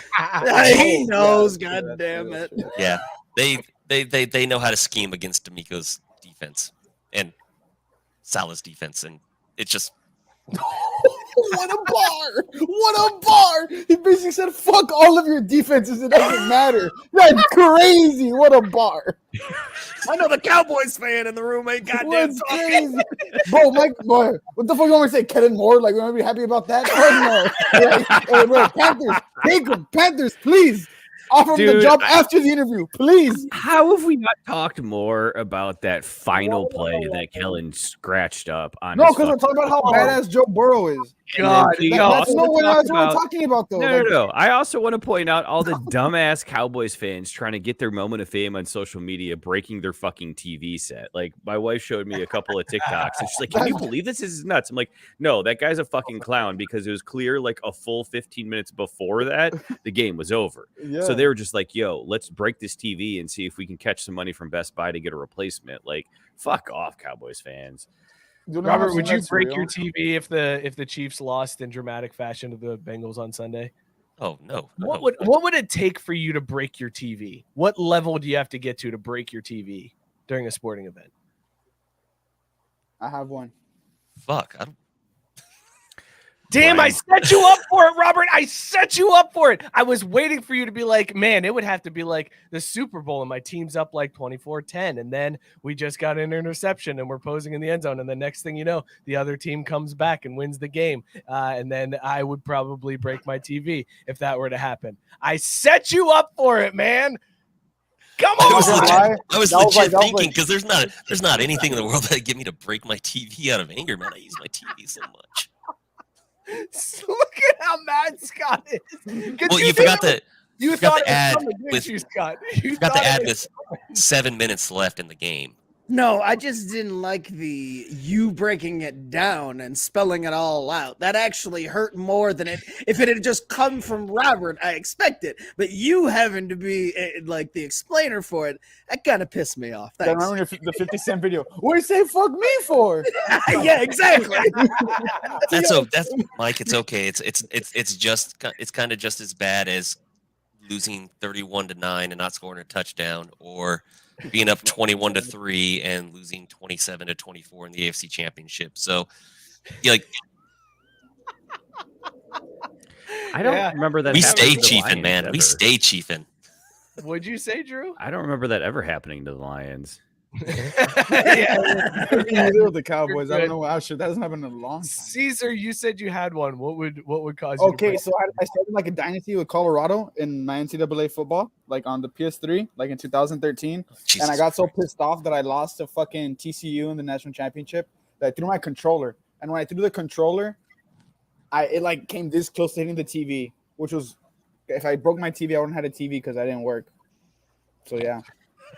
B: He knows, god damn it.
G: Yeah. They know how to scheme against D'Amico's defense and Salah's defense, and it's just
E: What a bar! What a bar! He basically said, "Fuck all of your defenses. It doesn't matter." That's crazy. What a bar!
B: I know the Cowboys fan in the room ain't goddamn
E: What's
B: talking.
E: crazy, bro? Mike, boy, what the fuck you want me to say? Kellen Moore? Like, we want to be happy about that? Fuck no. Hey, bro, Panthers, take him. Panthers, please. Offer him the job after the interview, please.
D: How have we not talked more about that final play that Kellen scratched up on?
E: No, because we're talking about how badass Joe Burrow is.
C: God,
E: That's not what we're talking about, though.
D: No. I also want to point out all the dumbass Cowboys fans trying to get their moment of fame on social media, breaking their fucking TV set. Like, my wife showed me a couple of TikToks, and she's like, "Can you believe this? This is nuts." I'm like, "No, that guy's a fucking clown," because it was clear like a full 15 minutes before that, the game was over.
E: Yeah.
D: So they were just like, "Yo, let's break this TV and see if we can catch some money from Best Buy to get a replacement." Like, fuck off, Cowboys fans.
C: Robert, would you break your TV if the Chiefs lost in dramatic fashion to the Bengals on Sunday?
G: Oh no.
C: What would it take for you to break your TV? What level do you have to get to break your TV during a sporting event?
E: I have one.
G: Fuck. I don't.
C: Damn, I set you up for it, Robert. I set you up for it. I was waiting for you to be like, man, it would have to be like the Super Bowl and my team's up like 24-10. And then we just got an interception and we're posing in the end zone. And the next thing you know, the other team comes back and wins the game. And then I would probably break my TV if that were to happen. I set you up for it, man. Come on.
G: I was legit thinking, because there's not anything in the world that'd get me to break my TV out of anger, man. I use my TV so much.
C: So look at how mad Scott is.
G: Well, you forgot to add with 7 minutes left in the game.
B: No, I just didn't like the you breaking it down and spelling it all out. That actually hurt more than it if it had just come from Robert. I expect it, but you having to be like the explainer for it, that kind of pissed me off.
E: I remember the 50 Cent video. What do you say? Fuck me for?
B: Yeah, exactly.
G: That's Mike. It's okay. It's kind of just as bad as losing 31-9 and not scoring a touchdown, or being up 21-3 and losing 27-24 in the AFC Championship. So, like,
D: I don't remember that.
G: We stay chiefing,
D: Lions
G: man.
D: ever.
G: We stay chiefing.
C: What'd you say, Drew?
D: I don't remember that ever happening to the Lions.
E: With the Cowboys. I don't know. That hasn't happened in a long time.
C: Caesar, you said you had one. What would cause you?
E: Okay, so I started like a dynasty with Colorado in my NCAA football, like on the PS3, like in 2013.
G: Jesus
E: and I got so pissed off that I lost to fucking TCU in the national championship that I threw my controller. And when I threw the controller, it like came this close to hitting the TV, which was, if I broke my TV, I wouldn't have had a TV because I didn't work. So yeah.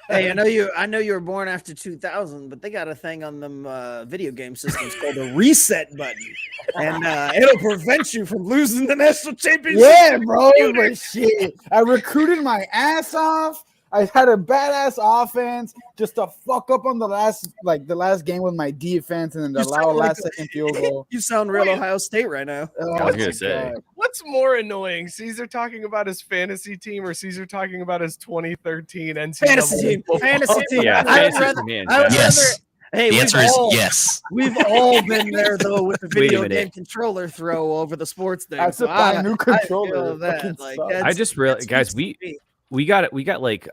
B: Hey, I know you were born after 2000, but they got a thing on them video game systems called a reset button, and it'll prevent you from losing the national championship.
E: Yeah, bro. But shit, I recruited my ass off. I had a badass offense just to fuck up on the last game with my defense and then allow a last-second field goal.
B: You sound real Ohio State right now.
D: I was gonna say.
C: What's more annoying, Caesar talking about his fantasy team or Caesar talking about his 2013 NCAA
B: Fantasy team. Fantasy team.
D: Yeah,
B: I would
D: fantasy
B: rather.
D: team,
B: I would
G: Yes.
B: rather. Hey,
G: The answer is yes.
B: We've all been there though with the
D: Wait a
B: video
D: minute.
B: game controller throw over the sports thing.
E: That's
B: so
E: a brand new
B: I
E: controller.
B: feel
E: It
B: that.
E: fucking
B: Like,
E: sucks.
B: that's-
D: I just realized,
B: that's
D: guys,
B: used to be.
D: we got like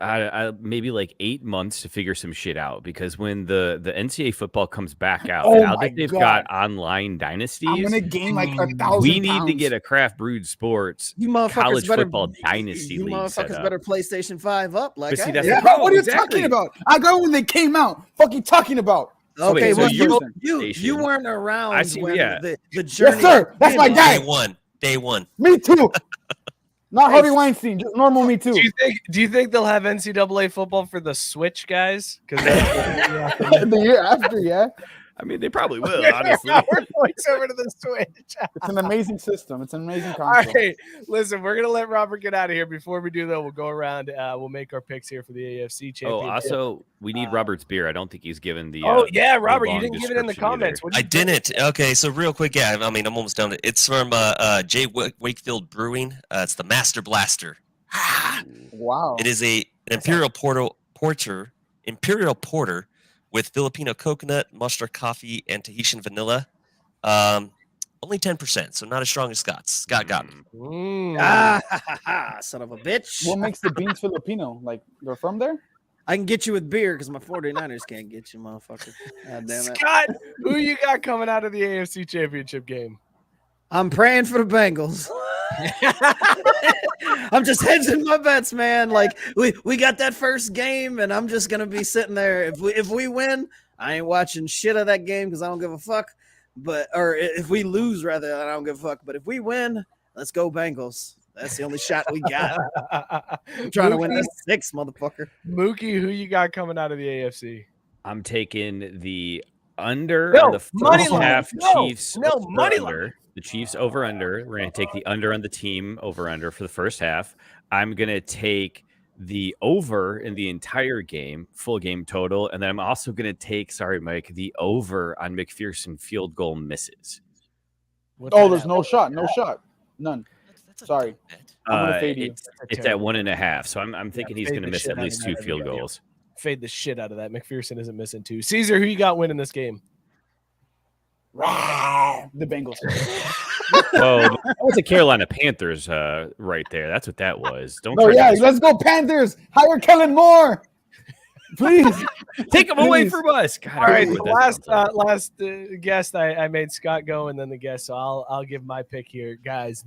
D: maybe like 8 months to figure some shit out, because when the NCAA football comes back out,
E: Oh
D: now
E: my
D: that they've
E: God.
D: got online dynasties,
E: I'm gonna gain like 1,000.
D: we need to get a Craft Brewed Sports
B: You motherfuckers
D: college
B: better,
D: football dynasty
B: You
D: league set
B: motherfuckers
D: up.
B: better PlayStation 5 up. Like,
D: But see,
B: I
D: that's
B: did.
D: the problem.
E: What are you
D: Exactly.
E: talking about? I got when they came out. Fuck you talking about?
D: So
B: Okay,
D: wait, so
B: well,
D: you're
B: you weren't around
D: I see,
B: when
D: yeah.
B: the journey.
E: Yes, sir. That's my guy.
G: Day one.
E: Me too. Not Harvey Weinstein. Just normal me too.
C: Do you think they'll have NCAA football for the Switch, guys? Because
E: The year after, yeah.
D: I mean, they probably will, honestly.
C: we're going over to the Switch.
E: It's an amazing system. It's an amazing
C: All
E: console.
C: right, listen, we're gonna let Robert get out of here. Before we do that, we'll go around. We'll make our picks here for the AFC Championship.
D: Oh, also, we need Robert's beer. I don't think he's given the.
C: Oh yeah, Robert, you
D: long
C: didn't give it in the
D: description either.
C: comments. What'd
G: I
C: you think?
G: didn't. Okay, so real quick, yeah. I mean, I'm almost done. It's from J. Wakefield Brewing. It's the Master Blaster.
E: Wow.
G: It is an Imperial Porter with Filipino coconut, mustard coffee, and Tahitian vanilla. Only 10%, so not as strong as Scott's. Scott got me.
B: Son of a bitch.
E: What makes the beans Filipino? Like they're from there?
B: I can get you with beer because my 49ers can't get you, motherfucker. God damn it.
C: Scott, who you got coming out of the AFC Championship game?
B: I'm praying for the Bengals. I'm just hedging my bets, man. Like we got that first game, and I'm just gonna be sitting there. If we win, I ain't watching shit of that game because I don't give a fuck. Or if we lose, rather, I don't give a fuck. But if we win, let's go Bengals. That's the only shot we got. I'm trying to win this 6, motherfucker.
C: Mookie, who you got coming out of the AFC?
D: I'm taking the under
C: No,
D: on the
C: money
D: first
C: line.
D: half
C: No,
D: Chiefs.
C: no,
D: over
C: money
D: under. The Chiefs over under. We're going to take the under on the team over under for the first half. I'm going to take the over in the entire game, full game total. And then I'm also going to take, sorry, Mike, the over on McPherson field goal misses.
E: Oh, there's no shot. No shot. None.
G: That's a
E: Sorry.
G: good bet.
E: I'm gonna fade you.
D: It's at 1.5. So I'm thinking he's
C: fade
D: going to
C: the
D: miss
C: shit
D: at
C: out of
D: least
C: that
D: 2 field
C: video.
D: goals.
C: Fade the shit out of that. McPherson isn't missing 2. Caesar, who you got winning this game?
E: The Bengals.
D: Oh, that was a Carolina Panthers right there. That's what that was. Don't
E: Oh
D: try to
E: yeah, let's go Panthers. Hire Kellen Moore. Please.
D: take them away
E: Please.
D: from us. God,
C: All
D: I
C: right,
D: don't
C: the
D: know what that sounds like.
C: last guest I made Scott go, and then the guest. So I'll give my pick here, guys.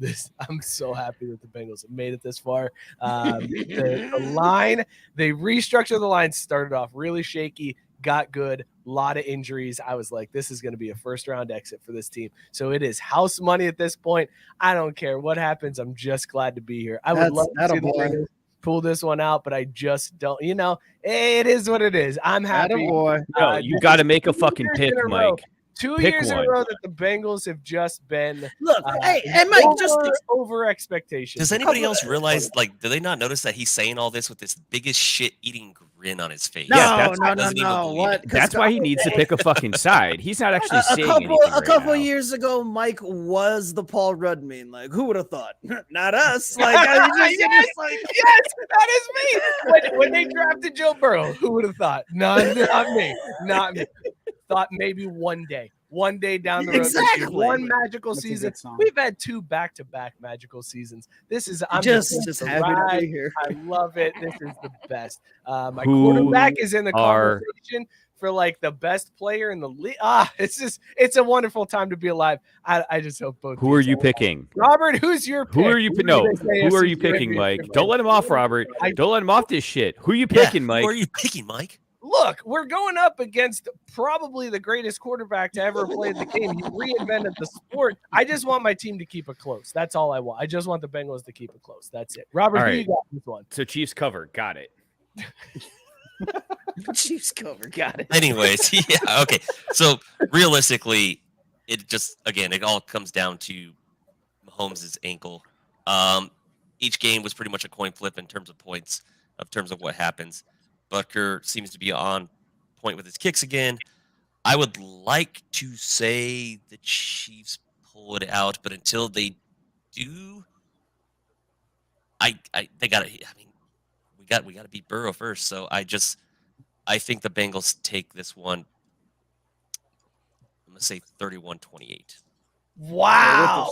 C: I'm so happy that the Bengals have made it this far. The line, they restructured the line, started off really shaky, got good, a lot of injuries. I was like, this is going to be a first round exit for this team. So it is house money at this point. I don't care what happens. I'm just glad to be here. I would love to see the Bengals pull this one out, but I just don't. It is what it is. I'm happy.
B: Boy.
D: No, you got to make a fucking pick, Mike.
C: 2
D: Pick
C: years in
D: one.
C: a row that the Bengals have just been
B: Look, hey, Mike,
C: over expectations.
G: Does anybody else realize, like, do they not notice that he's saying all this with this biggest shit-eating grin on his face?
B: No,
D: that's-
B: no. What?
D: That's why he needs to pick a fucking side. He's not actually saying anything
B: a
D: right
B: couple
D: now.
B: years ago, Mike was the Paul Rudd meme. Like, who would have thought? Not us. Like, I mean,
C: yes, that is me. When they drafted Joe Burrow, who would have thought? Not me. Not me. Thought maybe one day down the road,
B: Exactly.
C: one magical
E: That's a
C: season.
E: good song.
C: We've had 2 back-to-back magical seasons. This is I'm
B: just
C: the
B: happy to
C: ride.
B: be here.
C: I love it. This is the best. My
D: Who
C: quarterback is in the
D: are-
C: conversation for like the best player in the league. It's a wonderful time to be alive. I just hope both.
D: Who are
C: teams
D: you
C: are-
D: picking?
C: Robert, who's your pick?
D: Who are you? No,
C: this
D: who are
C: AFC
D: you picking, Mike?
C: championship
D: Don't let him off, Robert. Don't let him off this shit. Who are you picking, Mike?
G: Who are you picking, Mike?
C: Look, we're going up against probably the greatest quarterback to ever play the game. He reinvented the sport. I just want my team to keep it close. That's all I want. I just want the Bengals to keep it close. That's it. Robert,
D: All
C: who
D: right.
C: you got this one?
D: So Chiefs cover. Got it.
B: Chiefs cover. Got it.
G: Anyways, yeah, okay. So realistically, it all comes down to Mahomes' ankle. Each game was pretty much a coin flip in terms of points, in terms of what happens. Butker seems to be on point with his kicks again. I would like to say the Chiefs pull it out, but until they do, they got to. I mean, we got to beat Burrow first. So I think the Bengals take this one. I'm gonna say 31-28.
F: Wow.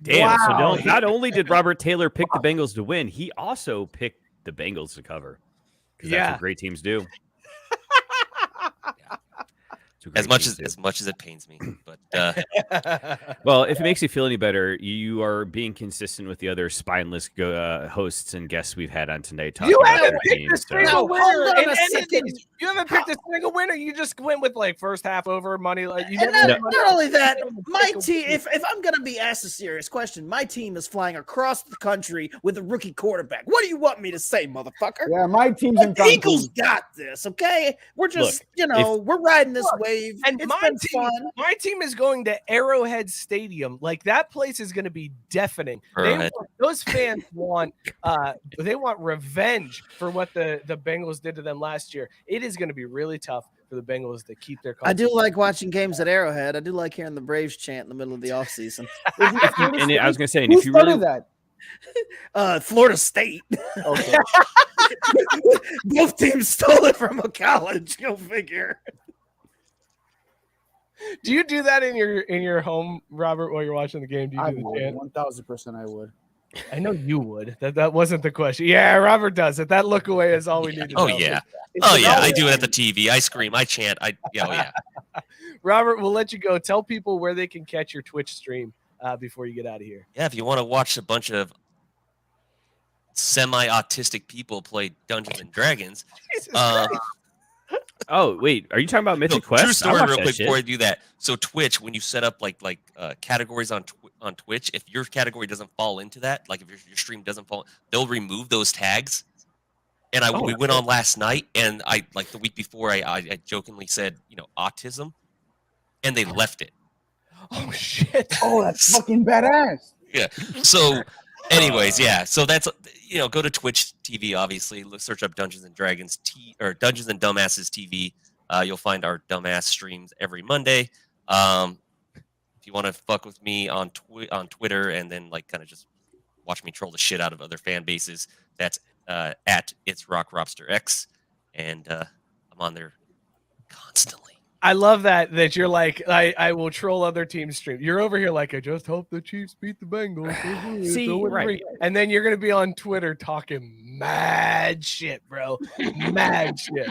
D: Damn.
F: Wow.
D: So not only did Robert Taylor pick the Bengals to win, he also picked the Bengals to cover. Because that's what great teams do.
G: As much as it pains me, but
D: well, if it makes you feel any better, you are being consistent with the other spineless hosts and guests we've had on tonight.
F: You haven't
D: their
F: picked
D: teams,
F: a single winner.
B: Hold on
F: in
B: a
F: any of
B: second.
F: these. You haven't picked a single winner. You just went with like first half over money. Like you
B: And
F: never.
B: not only that, my team. If I'm gonna be asked a serious question, my team is flying across the country with a rookie quarterback. What do you want me to say, motherfucker?
E: Yeah, my team's in
B: The Eagles
E: Cancun.
B: got this, okay? We're just,
D: Look,
B: we're riding this wave.
F: And
B: It's
F: my
B: been
F: team,
B: fun.
F: my team is going to Arrowhead Stadium. Like that place is going to be deafening. Those fans want, they want revenge for what the Bengals did to them last year. It is going to be really tough for the Bengals to keep their.
B: I do like watching games at Arrowhead. I do like hearing the Braves chant in the middle of the offseason.
D: and I was going to say, and
E: Who
D: if you really
E: started that?
B: Florida State.
E: Okay.
B: Both teams stole it from a college. Go figure.
F: Do you do that in your home, Robert, while you're watching the game? Do you
E: I
F: do the
E: would.
F: chant?
E: 1,000% I would.
F: I know you would. That wasn't the question. Yeah, Robert does it. That look away is all we need to know.
G: oh yeah, I do it at the TV. I scream, I chant, oh yeah.
F: Robert, we'll let you go. Tell people where they can catch your Twitch stream before you get out of here.
G: Yeah, if you want to watch a bunch of semi-autistic people play Dungeons and Dragons.
D: Oh, wait. Are you talking about Mythic Quest?
G: True story, real quick, before I do that. So Twitch, when you set up like categories on Twitch, if your category doesn't fall into that, like if your stream doesn't fall, they'll remove those tags. And we went on last night, and I like the week before, I jokingly said, autism, and they left it.
F: Oh shit!
E: Oh, that's fucking badass.
G: Yeah. So, anyways, yeah. So that's go to Twitch TV. Obviously, search up Dungeons and Dragons or Dungeons and Dumbasses TV. You'll find our dumbass streams every Monday. If you want to fuck with me on Twitter and then kind of just watch me troll the shit out of other fan bases, that's at It's Rock Robster X, and I'm on there constantly.
F: I love that you're like, I will troll other teams' stream. You're over here like, I just hope the Chiefs beat the Bengals.
D: See, right.
F: And then you're going to be on Twitter talking mad shit, bro. Mad shit.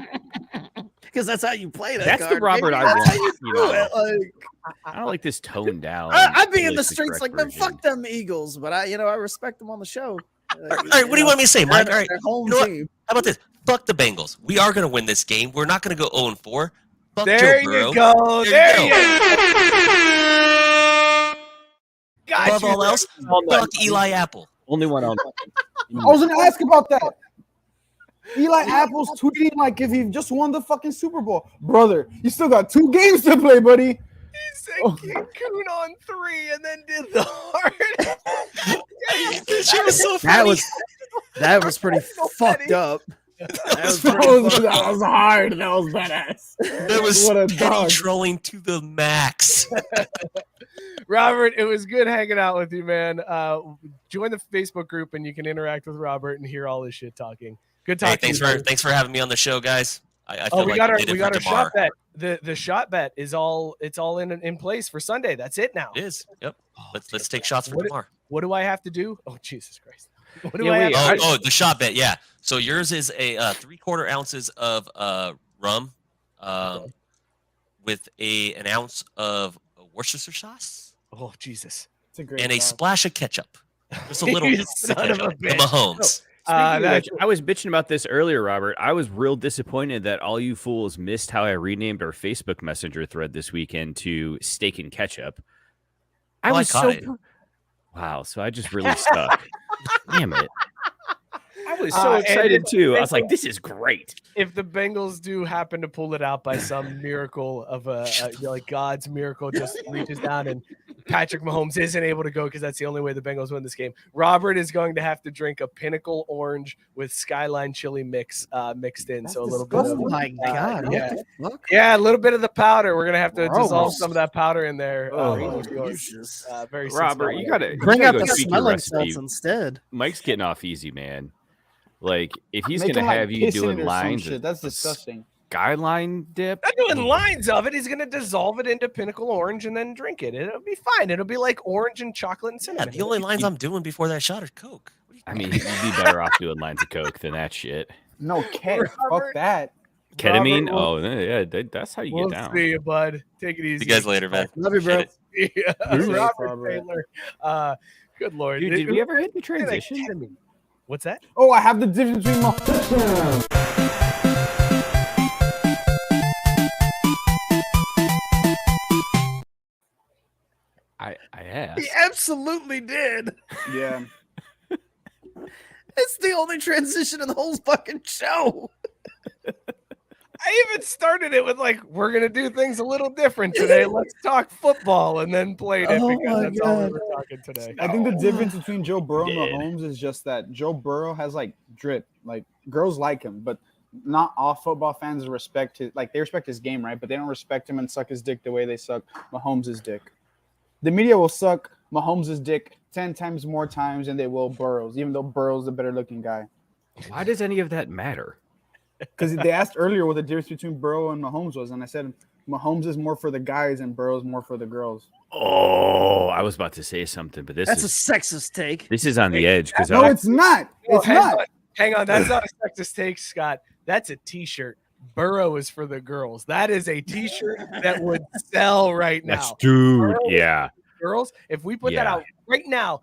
B: Because that's how you play that.
D: That's
B: card,
D: the Robert
B: baby.
D: I
B: That's how
D: want.
B: you do it.
D: I don't like this toned down.
B: I'd be in the
D: politically
B: streets like,
D: correct
B: man, fuck them Eagles, but I respect them on the show.
G: All right, what do you want me to say, Mike? All right,
B: Their home
G: you know what?
B: team.
G: How about this? Fuck the Bengals. We are going to win this game. We're not going to go 0-4. Fuck
F: There
G: Joe Burrow.
F: you go. There you go.
G: Above all else, fuck Eli Apple.
D: Only one on.
E: I was going to ask about that. Eli Apple's tweeting like if he just won the fucking Super Bowl. Brother, you still got 2 games to play, buddy.
F: He said Cancun on 3 and then did the hard.
G: This shit was so funny.
B: That was pretty fucked up.
E: That was hard. That was badass.
G: That was
E: What a
G: petty
E: dog.
G: trolling to the max.
F: Robert, it was good hanging out with you, man. Join the Facebook group and you can interact with Robert and hear all this shit talking. Good talking.
G: Hey, thanks for having me on the show, guys. I feel
F: we
G: like
F: got
G: I
F: our
G: did it for
F: shot
G: Damar.
F: bet. The shot bet is all in place for Sunday. That's it now.
G: It is. Yep. Let's take shots for Damar.
F: What do I have to do? Oh, Jesus Christ. What do
D: Yeah,
F: I
D: wait,
F: have to do?
G: Oh, the shot bet. Yeah. So yours is a 3/4 ounces of rum, with an ounce of Worcestershire sauce
F: Oh, Jesus.
E: It's a great
G: and a
E: song.
G: splash of ketchup. Just a little
F: You
G: bit of
F: son of a
G: ketchup. The
F: bitch.
G: Mahomes.
D: Speaking of
F: that-
D: which, I was bitching about this earlier, Robert. I was real disappointed that all you fools missed how I renamed our Facebook Messenger thread this weekend to Steak and Ketchup.
G: Oh, I caught it.
D: Wow, so I just really stuck. Damn it. I was so excited too. I was like, this is great.
C: If the Bengals do happen to pull it out by some miracle of like God's miracle just reaches down and Patrick Mahomes isn't able to go because that's the only way the Bengals win this game, Robert is going to have to drink a Pinnacle Orange with Skyline Chili mix mixed in.
E: That's
C: so a little bit of
B: my God.
C: yeah.
B: What the fuck?
C: Yeah, a little bit of the powder. We're gonna have to
B: Gross.
C: dissolve some of that powder in there.
B: Jesus.
C: Very
D: Robert, you gotta
B: Bring out
D: go
B: the
D: tweak your
B: smelling
D: recipe.
B: salts instead.
D: Mike's getting off easy, man. Like if he's
E: Make
D: gonna
E: him, like,
D: have you
E: piss in
D: doing
E: it or some
D: lines,
E: shit. That's disgusting.
D: Skyline dip.
C: Not doing lines of it. He's gonna dissolve it into Pinnacle Orange and then drink it. It'll be fine. It'll be like orange and chocolate and
G: Yeah,
C: cinnamon.
G: the only lines I'm doing before that shot are Coke. What do you
D: I mean, you'd be better off doing lines of Coke than that shit.
E: No, Ken, fuck
C: Robert.
E: that.
D: Ketamine?
C: Robert,
D: Oh, yeah, that's how you
C: we'll
D: get down.
C: see you, bud. Take it easy.
G: See you guys later, man.
B: Love you, bro.
G: Appreciate it.
C: Yeah.
E: Be safe,
C: Robert
E: Robert.
C: Taylor. Good lord.
D: Dude, did we ever hit the
C: Like
D: transition?
C: ketamine. What's that?
E: Oh, I have the difference between
D: I asked.
B: He absolutely did.
E: Yeah.
B: It's the only transition in the whole fucking show.
C: I even started it with like, we're gonna do things a little different today. Let's talk football, and then played it
B: Oh
C: because
B: my
C: that's all we
B: God.
C: were talking today.
E: I think the difference between Joe Burrow and
D: Dead.
E: Mahomes is just that Joe Burrow has like drip. Like girls like him, but not all football fans respect his they respect his game, right? But they don't respect him and suck his dick the way they suck Mahomes' dick. The media will suck Mahomes' dick 10 times more times than they will Burrow's, even though Burrow's the better looking guy.
D: Why does any of that matter?
E: Because they asked earlier what the difference between Burrow and Mahomes was, and I said Mahomes is more for the guys and Burrow's more for the girls.
D: Oh, I was about to say something, but
B: That's a sexist take.
D: this is on the edge because
E: No, it's not. It's
C: hang
E: not.
C: on. Hang on, that's not a sexist take, Scott. That's a T-shirt. Burrow is for the girls. That is a T-shirt that would sell right now.
D: dude. Yeah.
C: Girls, if we put that
D: Yeah.
C: out right now,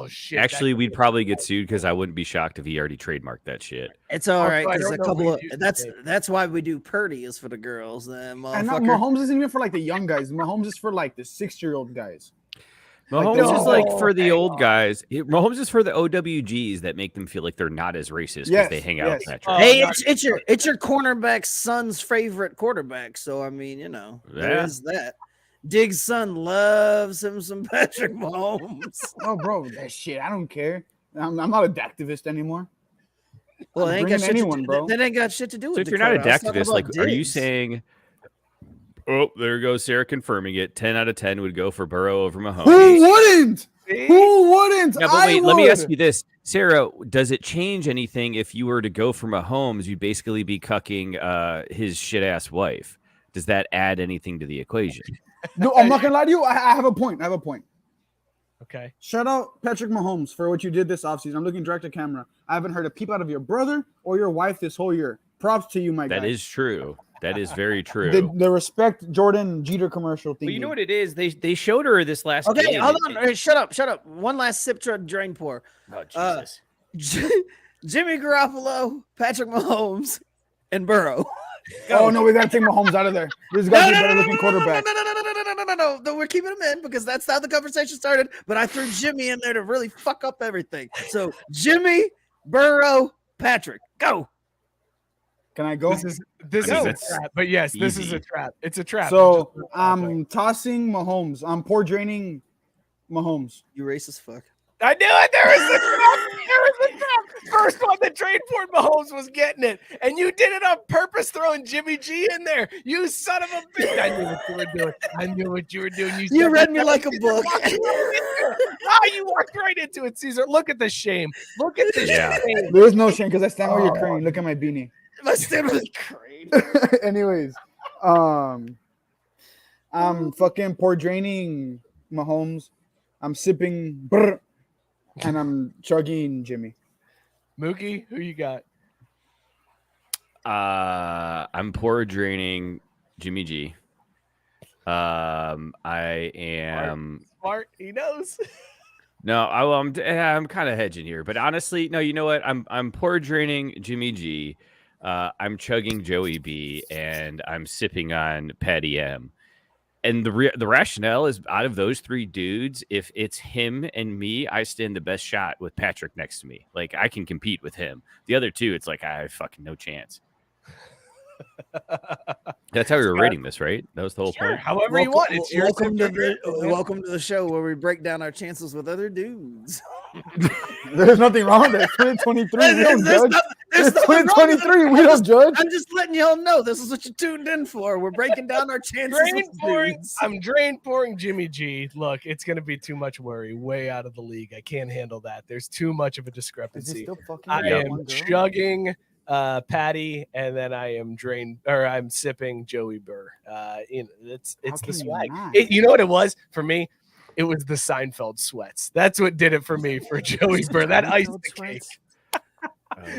C: shit.
D: Actually, we'd probably get sued because I wouldn't be shocked if he already trademarked that shit.
B: It's all
C: Oh,
B: right
C: I
B: because
C: don't
B: a
C: know
B: couple
C: what
B: of
C: you used to
B: that's why we do Purdy is for the girls.
E: And
B: Motherfucker.
E: Mahomes isn't even for like the young guys. Mahomes is for like the 6-year-old guys.
D: Mahomes
E: no,
D: is like for the
C: hang
D: old
C: on.
D: guys. Mahomes is for the OWGs that make them feel like they're not as racist because
E: Yes,
D: they hang out with
E: yes.
D: Patrick.
B: Hey,
C: not-
B: it's your cornerback's son's favorite quarterback. So I mean, there
D: Yeah.
B: is that. Diggs' son loves him some Patrick Mahomes.
E: Oh, bro, that shit. I don't care. I'm not a activist anymore.
B: Well,
E: I'm
B: they ain't got
E: bringing
B: shit
E: anyone,
B: to,
E: bro.
B: That ain't got shit to do with.
D: So if you're not a
B: Dakota. I was talking
D: activist, like,
B: about
D: are you
B: Diggs.
D: saying? Oh, there goes Sarah confirming it. 10 out of 10 would go for Burrow over Mahomes.
E: Who wouldn't?
C: See?
E: Who wouldn't?
D: No, but
E: I
D: wait, let me ask
E: would.
D: you this. Sarah, does it change anything if you were to go for Mahomes? You'd basically be cucking his shit-ass wife. Does that add anything to the equation?
E: No, I'm not gonna lie to you. I have a point.
C: Okay.
E: Shout out Patrick Mahomes for what you did this offseason. I'm looking direct to camera. I haven't heard a peep out of your brother or your wife this whole year. Props to you, my guy.
D: That is true. That is very true.
E: The respect Jordan Jeter commercial thing.
D: But you know what it is? They showed her this last
B: Okay,
D: game.
B: hold on. Hey, shut up. One last sip to drain pour.
D: Oh, Jesus.
B: Jimmy Garoppolo, Patrick Mahomes, and Burrow.
E: Oh no, we gotta take Mahomes out of there. This guy's a better looking quarterback.
B: No, we're keeping him in because that's how the conversation started. But I threw Jimmy in there to really fuck up everything. So Jimmy, Burrow, Patrick, go.
E: Can I go?
C: This is a trap. But yes, this is
D: Easy.
C: a trap. It's a trap.
E: So I'm tossing Mahomes. I'm pour draining Mahomes.
B: You racist fuck.
C: I knew it. There was a trap. There was a trap. First one, the trade for Mahomes was getting it, and you did it on purpose, throwing Jimmy G in there. You son of a bitch! I knew what you were doing. I knew what you were doing.
B: You
C: said
B: read
C: that.
B: me like a book.
C: You walked right into it, Caesar. Look at the shame. Look at the
D: Yeah.
C: shame.
E: There is no shame because I stand where you're crane. Look at my beanie.
B: My stand was great.
E: Anyways, I'm fucking pour draining Mahomes. I'm sipping brr, and I'm chugging Jimmy.
C: Mookie, who you got?
D: I'm pour draining Jimmy G. I am
C: Smart. He knows.
D: no. I'm kind of hedging here, but honestly, no. You know what? I'm pour draining Jimmy G. I'm chugging Joey B, and I'm sipping on Patty M. And the rationale is out of those three dudes, if it's him and me, I stand the best shot with Patrick next to me. Like I can compete with him. The other two, it's like I have fucking no chance. That's how we were rating this, right? That was the whole point.
C: However you want. It's your
B: welcome to the show where we break down our chances with other dudes.
E: There's nothing wrong with that. 2023. We don't judge.
B: There's
E: It's 2023. We don't judge.
B: I'm just letting y'all know this is what you tuned in for. We're breaking down our chances.
C: I'm drain pouring Jimmy G. Look, it's going to be too much worry. Way out of the league. I can't handle that. There's too much of a discrepancy. I am chugging Patty, and then I'm sipping Joey Burr. It's the swag. You know what it was for me? It was the Seinfeld sweats. That's what did it for me for Joey Burr. That iced the cake.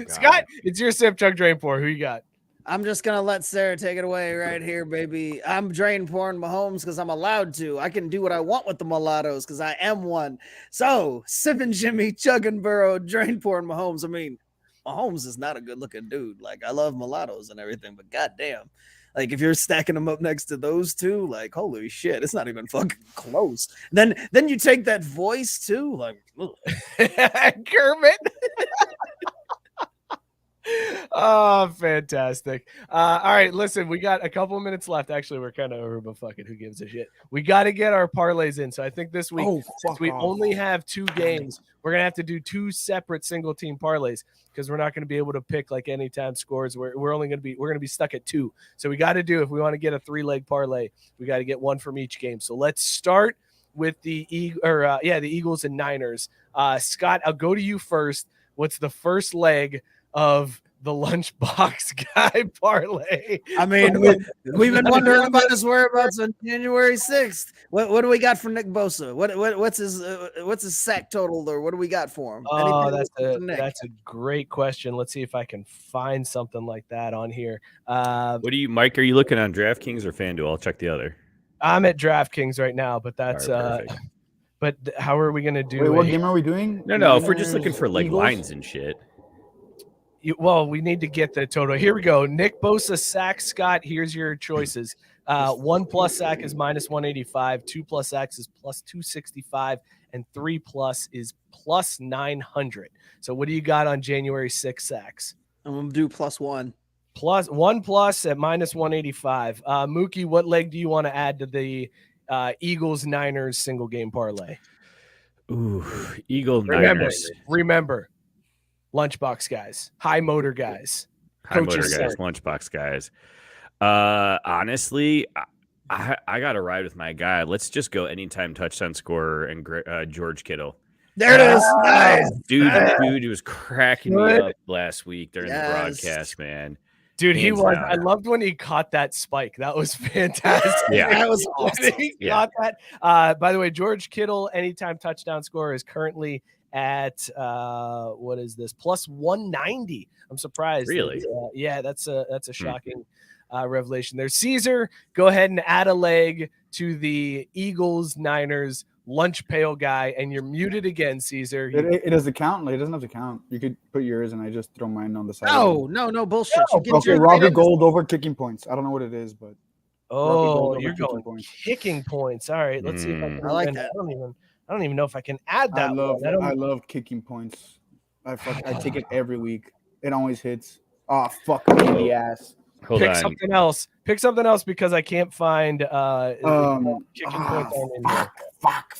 C: Scott, it's your sip, chug, drain, pour. Who you got?
B: I'm just gonna let Sarah take it away right here, baby. I'm drain pouring Mahomes because I'm allowed to. I can do what I want with the mulattoes because I am one. So sipping Jimmy, chugging Burrow, drain pouring Mahomes. I mean, Mahomes is not a good looking dude. Like I love mulattoes and everything, but goddamn, like if you're stacking them up next to those two, like holy shit, it's not even fucking close. Then you take that voice too, like
C: Kermit. Oh, fantastic. All right, listen, we got a couple of minutes left. Actually, we're kind of over, but fuck it, who gives a shit? We got to get our parlays in. So I think this week, since we only have 2 games, we're going to have to do 2 separate single team parlays because we're not going to be able to pick like anytime scores. We're going to be stuck at 2. So we got to do, if we want to get a 3-leg parlay, we got to get 1 from each game. So let's start with the Eagles and Niners. Scott, I'll go to you first. What's the first leg of the lunchbox guy parlay?
B: I mean, we've been wondering about his whereabouts on January 6th. What do we got for Nick Bosa? What's his sack total, or what do we got for him?
C: Oh, that's a great question. Let's see if I can find something like that on here.
D: What do you, Mike? Are you looking on DraftKings or FanDuel? I'll check the other.
C: I'm at DraftKings right now, but that's
D: right,
C: but how are we gonna do?
E: Wait, what game are we doing?
D: No. If we're just looking for like lines and shit.
C: Well, we need to get the total. Here we go. Nick Bosa sack, Scott. Here's your choices. 1+ sack is -185. 2+ sacks is +265, and 3+ is +900. So what do you got on January 6 sacks?
B: I'm gonna do +1.
C: +1+ at -185. Mookie, what leg do you want to add to the Eagles Niners single game parlay?
D: Ooh, Niners.
C: Remember. Lunchbox guys, high motor guys,
D: lunchbox guys. Honestly, I got to ride with my guy. Let's just go anytime touchdown scorer and George Kittle.
B: There it is. Nice.
D: Dude, he was cracking me up last week during the broadcast, man.
C: Dude, he was. I loved when he caught that spike. That was fantastic.
B: Yeah, that was awesome.
C: He caught that. By the way, George Kittle, anytime touchdown scorer, is currently at what is this, +190. I'm surprised.
D: Really?
C: That's a shocking revelation there. Caesar, go ahead and add a leg to the Eagles Niners lunch pail guy, and you're muted again, Caesar.
E: It doesn't count. Like, it doesn't have to count. You could put yours, and I just throw mine on the side.
B: No bullshit.
E: Okay, Robbie Gold over kicking points. I don't know what it is, but
C: you're going kicking points. All right, let's see if I can.
B: I like that.
C: I don't even know if I can add that.
E: I love kicking points. I take it every week. It always hits. Oh, fuck me in the ass.
C: Pick something else. Pick something else because I can't find kicking points on in there.
E: Fuck.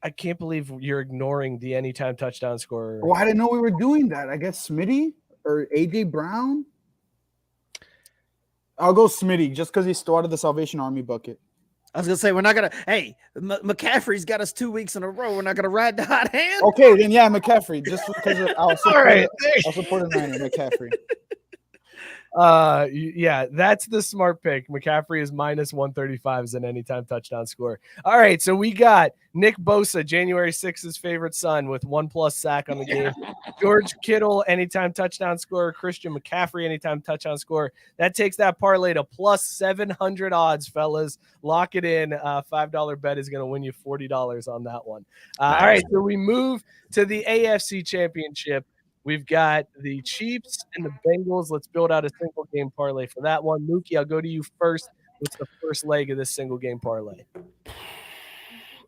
C: I can't believe you're ignoring the anytime touchdown scorer.
E: Oh, I didn't know we were doing that. I guess Smitty or AJ Brown. I'll go Smitty just because he started the Salvation Army bucket.
B: I was gonna say we're not gonna. Hey, McCaffrey's got us 2 weeks in a row. We're not gonna ride the hot hand.
E: Okay, then yeah, McCaffrey. Just because I'll support a Niner, McCaffrey.
C: Yeah, that's the smart pick. McCaffrey is -135 as an anytime touchdown scorer. All right, so we got Nick Bosa, January 6th's favorite son, with 1+ sack on the game. George Kittle, anytime touchdown scorer. Christian McCaffrey, anytime touchdown scorer. That takes that parlay to +700 odds, fellas. Lock it in. $5 bet is going to win you $40 on that one. Nice. All right, so we move to the AFC Championship. We've got the Chiefs and the Bengals. Let's build out a single game parlay for that one. Mookie, I'll go to you first. What's the first leg of this single game parlay?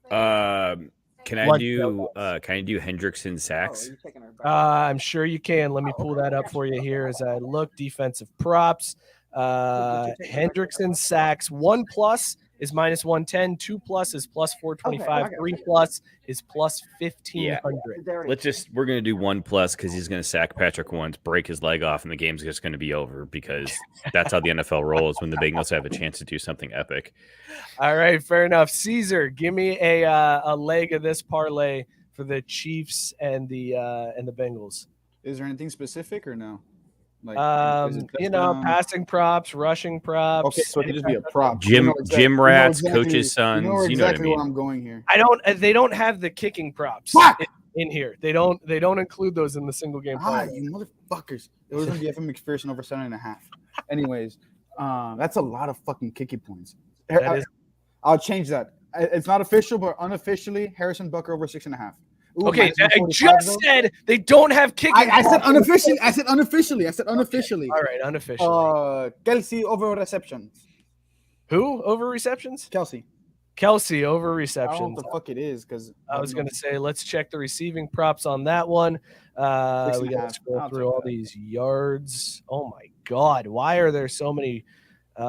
D: Can I do Hendrickson sacks?
C: I'm sure you can. Let me pull that up for you here as I look. Defensive props. Hendrickson sacks 1+ is -110, 2+ is +425, 3+ is +1500.
D: We're gonna do 1+ because he's gonna sack Patrick once, break his leg off, and the game's just gonna be over because that's how the NFL rolls when the Bengals have a chance to do something epic.
C: All right, fair enough. Caesar, give me a leg of this parlay for the Chiefs and the Bengals.
E: Is there anything specific or no? Like,
C: passing props, rushing props.
E: Okay, so it could just be a prop.
D: Gym rats, coaches' sons.
E: You know exactly
D: what I mean.
E: where I'm going here.
C: They don't have the kicking props in here. They don't include those in the single game parlay.
E: You motherfuckers. It was going to be FM McPherson over 7.5. Anyways, that's a lot of fucking kicking points. I'll change that. It's not official, but unofficially, Harrison Butker over 6.5. Ooh,
C: okay, I just said they don't have kicking.
E: I said unofficially. I said unofficially.
C: Okay. All right, unofficially.
E: Kelsey over receptions.
C: Who over receptions? Kelsey over receptions.
E: I don't know what the fuck it is because
C: I was going to say let's check the receiving props on that one. We got to scroll through all these yards. Oh my God, why are there so many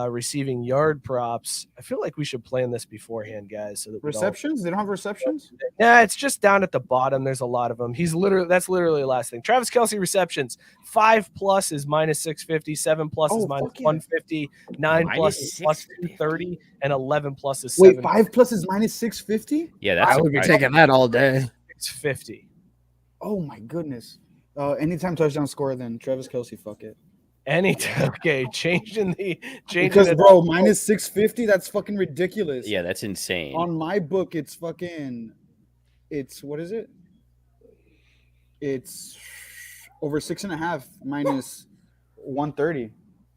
C: receiving yard props? I feel like we should plan this beforehand, guys. So that
E: receptions? They don't have receptions?
C: Yeah, it's just down at the bottom. There's a lot of them. That's literally the last thing. Travis Kelce receptions. 5+ is -650, 7+ is -150, 9+ is +230, and 11+ is 7.
E: Wait, 5+ is -650?
D: Yeah,
B: I would be taking that all day.
C: 650.
E: Oh my goodness. Anytime touchdown score, then Travis Kelce, fuck it.
C: Anytime. Okay, changing
E: because bro, -650, that's fucking ridiculous.
D: Yeah, that's insane.
E: On my book, it's what is it? It's over 6.5 -130.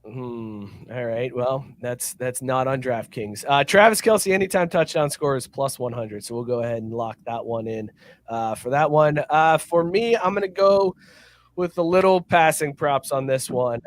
C: All right. Well, that's not on DraftKings. Travis Kelce anytime touchdown score is +100. So we'll go ahead and lock that one in for that one. For me, I'm gonna go with a little passing props on this one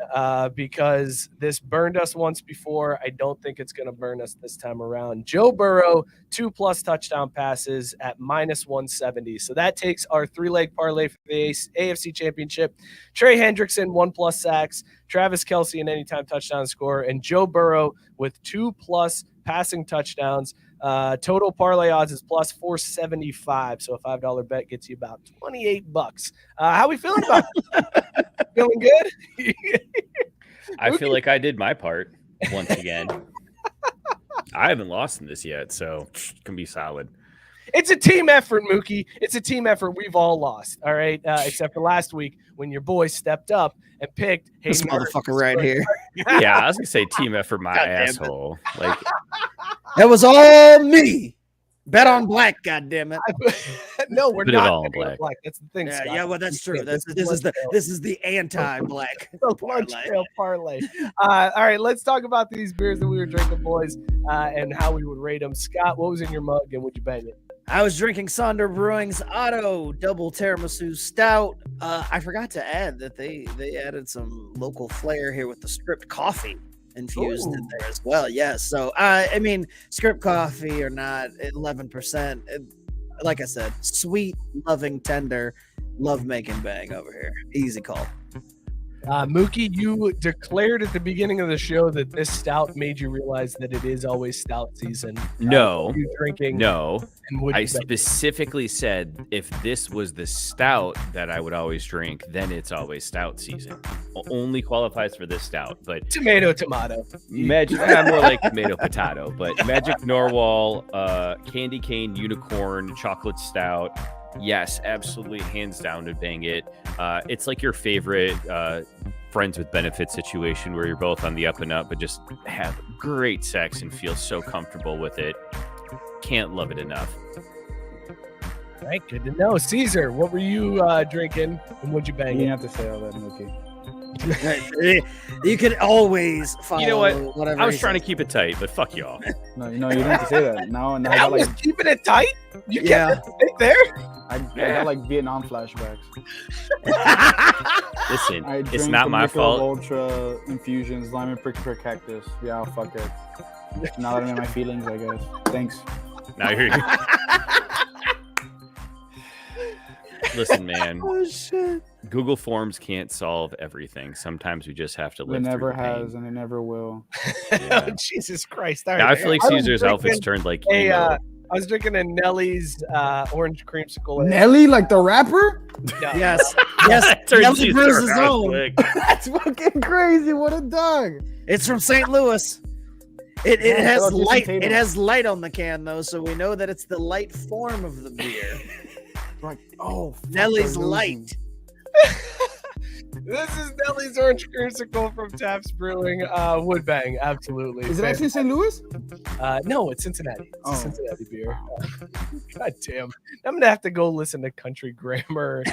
C: because this burned us once before. I don't think it's going to burn us this time around. Joe Burrow, 2+ touchdown passes at -170. So that takes our 3-leg parlay for the AFC Championship. Trey Hendrickson, 1+ sacks, Travis Kelce, an anytime touchdown score, and Joe Burrow with 2+ passing touchdowns. Total parlay odds is +475. So a $5 bet gets you about $28. How we feeling about it? Feeling good?
D: I feel like I did my part once again. I haven't lost in this yet, so it can be solid.
C: It's a team effort, Mookie. It's a team effort. We've all lost, all right? Except for last week when your boy stepped up and picked
B: this motherfucker right here.
D: Yeah, I was going to say team effort, my asshole. Like,
B: that was all me. Bet on black, goddammit.
C: No, we're
D: Put
C: not
D: it all in black.
C: That's the thing, Scott.
B: Yeah, well, that's true. This is the anti-black
C: lunch trail parlay. All right, let's talk about these beers that we were drinking, boys, and how we would rate them. Scott, what was in your mug, and would you bang it?
B: I was drinking Sonder Brewing's Otto Double Tiramisu Stout. I forgot to add that they added some local flair here with the stripped coffee infused in there as well. Yeah, so I mean, script coffee or not, 11%. Like I said, sweet, loving, tender, love making bang over here. Easy call.
C: Mookie, you declared at the beginning of the show that this stout made you realize that it is always stout season.
D: No,
C: you drinking?
D: No, I specifically said if this was the stout that I would always drink, then it's always stout season. Only qualifies for this stout, but
C: tomato.
D: Magic, more like tomato potato, but Magic Narwhal, Candy Cane Unicorn Chocolate Stout. Yes, absolutely, hands down to bang it. It's like your favorite friends with benefits situation where you're both on the up and up, but just have great sex and feel so comfortable with it. Can't love it enough.
C: All right, good to know. Caesar, what were you drinking and what'd you bang?
E: You didn't have to say all that, Mookie.
B: You can always follow.
D: You know what?
B: Whatever
D: I was trying to keep it tight, but fuck y'all.
E: No, you didn't have to say that. Now
C: I was keeping it tight. You kept it there.
E: I got like Vietnam flashbacks.
D: Listen, it's not my fault.
E: Ultra infusions, lime and prick cactus. Yeah, fuck it. Now that I'm in my feelings, I guess. Thanks.
D: Now you're. Listen, man.
B: Oh shit.
D: Google Forms can't solve everything. Sometimes we just have to live.
E: It never
D: through the pain.
E: has, and it never will.
C: Oh, Jesus Christ! All right,
D: Now, I feel like
C: I was
D: Caesar's
C: drinking
D: outfit's turned like
C: a,
D: emo.
C: I was drinking a Nelly's orange creamsicle.
E: Nelly, like the rapper?
C: No.
B: Yes. Yes.
D: Turned
B: Nelly
D: Caesar
B: brews his
D: around
B: own.
D: quick.
E: That's fucking crazy. What a dog.
B: It's from St. Louis. It
E: Yeah,
B: has
E: shout out to
B: light.
E: Tatum.
B: It has light on the can though, so we know that it's the light form of the beer.
E: Like, oh, fuck,
B: Nelly's
E: they're
B: light.
E: losing.
C: This is Nelly's orange creamsicle from Taps Brewing. Woodbang, absolutely.
E: Is it actually St. Louis?
C: No, it's Cincinnati. It's
E: Oh.
C: a Cincinnati beer. God damn. I'm gonna have to go listen to country grammar.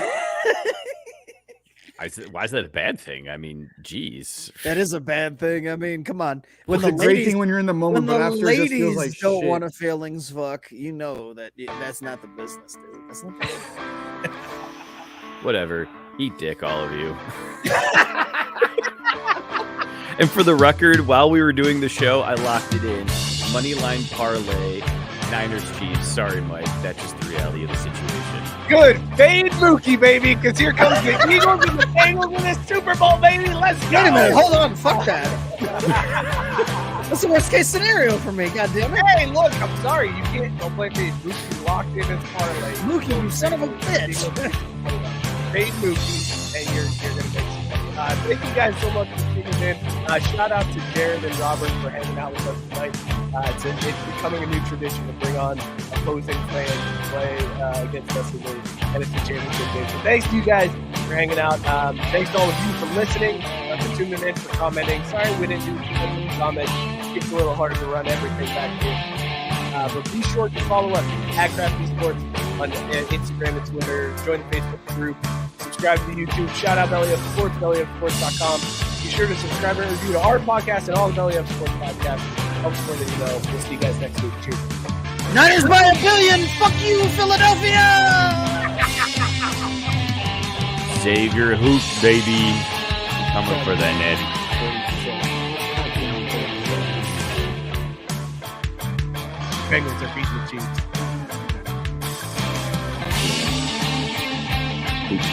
D: Why is that a bad thing? I mean, geez.
B: That is a bad thing. I mean, come on.
E: It's a great thing when you're in the moment,
B: when
E: but
B: the
E: after it just feels
B: ladies
E: like
B: don't
E: shit.
B: want to feelings fuck, you know that that's not the business, dude. That's not the business.
D: Whatever. Eat dick, all of you. And for the record, while we were doing the show, I locked it in. Moneyline parlay, Niners Chiefs. Sorry, Mike. That's just the reality of the situation.
C: Good. Fade Mookie, baby, because here comes the Eagles and the Bengals in the Super Bowl, baby. Let's go.
B: Wait a minute, hold on, fuck that. That's the worst case scenario for me, god damn it.
C: Hey, look, I'm sorry. You can't don't blame me. Mookie locked in his parlay.
B: Mookie, you son of a bitch.
C: Fade Mookie, and you're going to make some money. Thank you guys so much for tuning in. Shout out to Jared and Robert for hanging out with us tonight. It's becoming a new tradition to bring on opposing fans to play against us in the NFC Championship game. So thanks to you guys for hanging out. Thanks to all of you for listening, for tuning in, for commenting. Sorry we didn't do too much of the comments. It's a little harder to run everything back here. But be sure to follow us at Crafty Sports on Instagram and Twitter. Join the Facebook group. Subscribe to YouTube. Shout out Belly Up Sports, bellyupsports.com. Be sure to subscribe and review to our podcast and all the Belly Up Sports podcasts. Helps more than you know. We'll see you guys next week. Cheers.
B: Niners by a billion. Fuck you, Philadelphia.
D: Save your hoop, baby. Coming for that net.
C: Penguins are beating the Chiefs.
D: Hoops,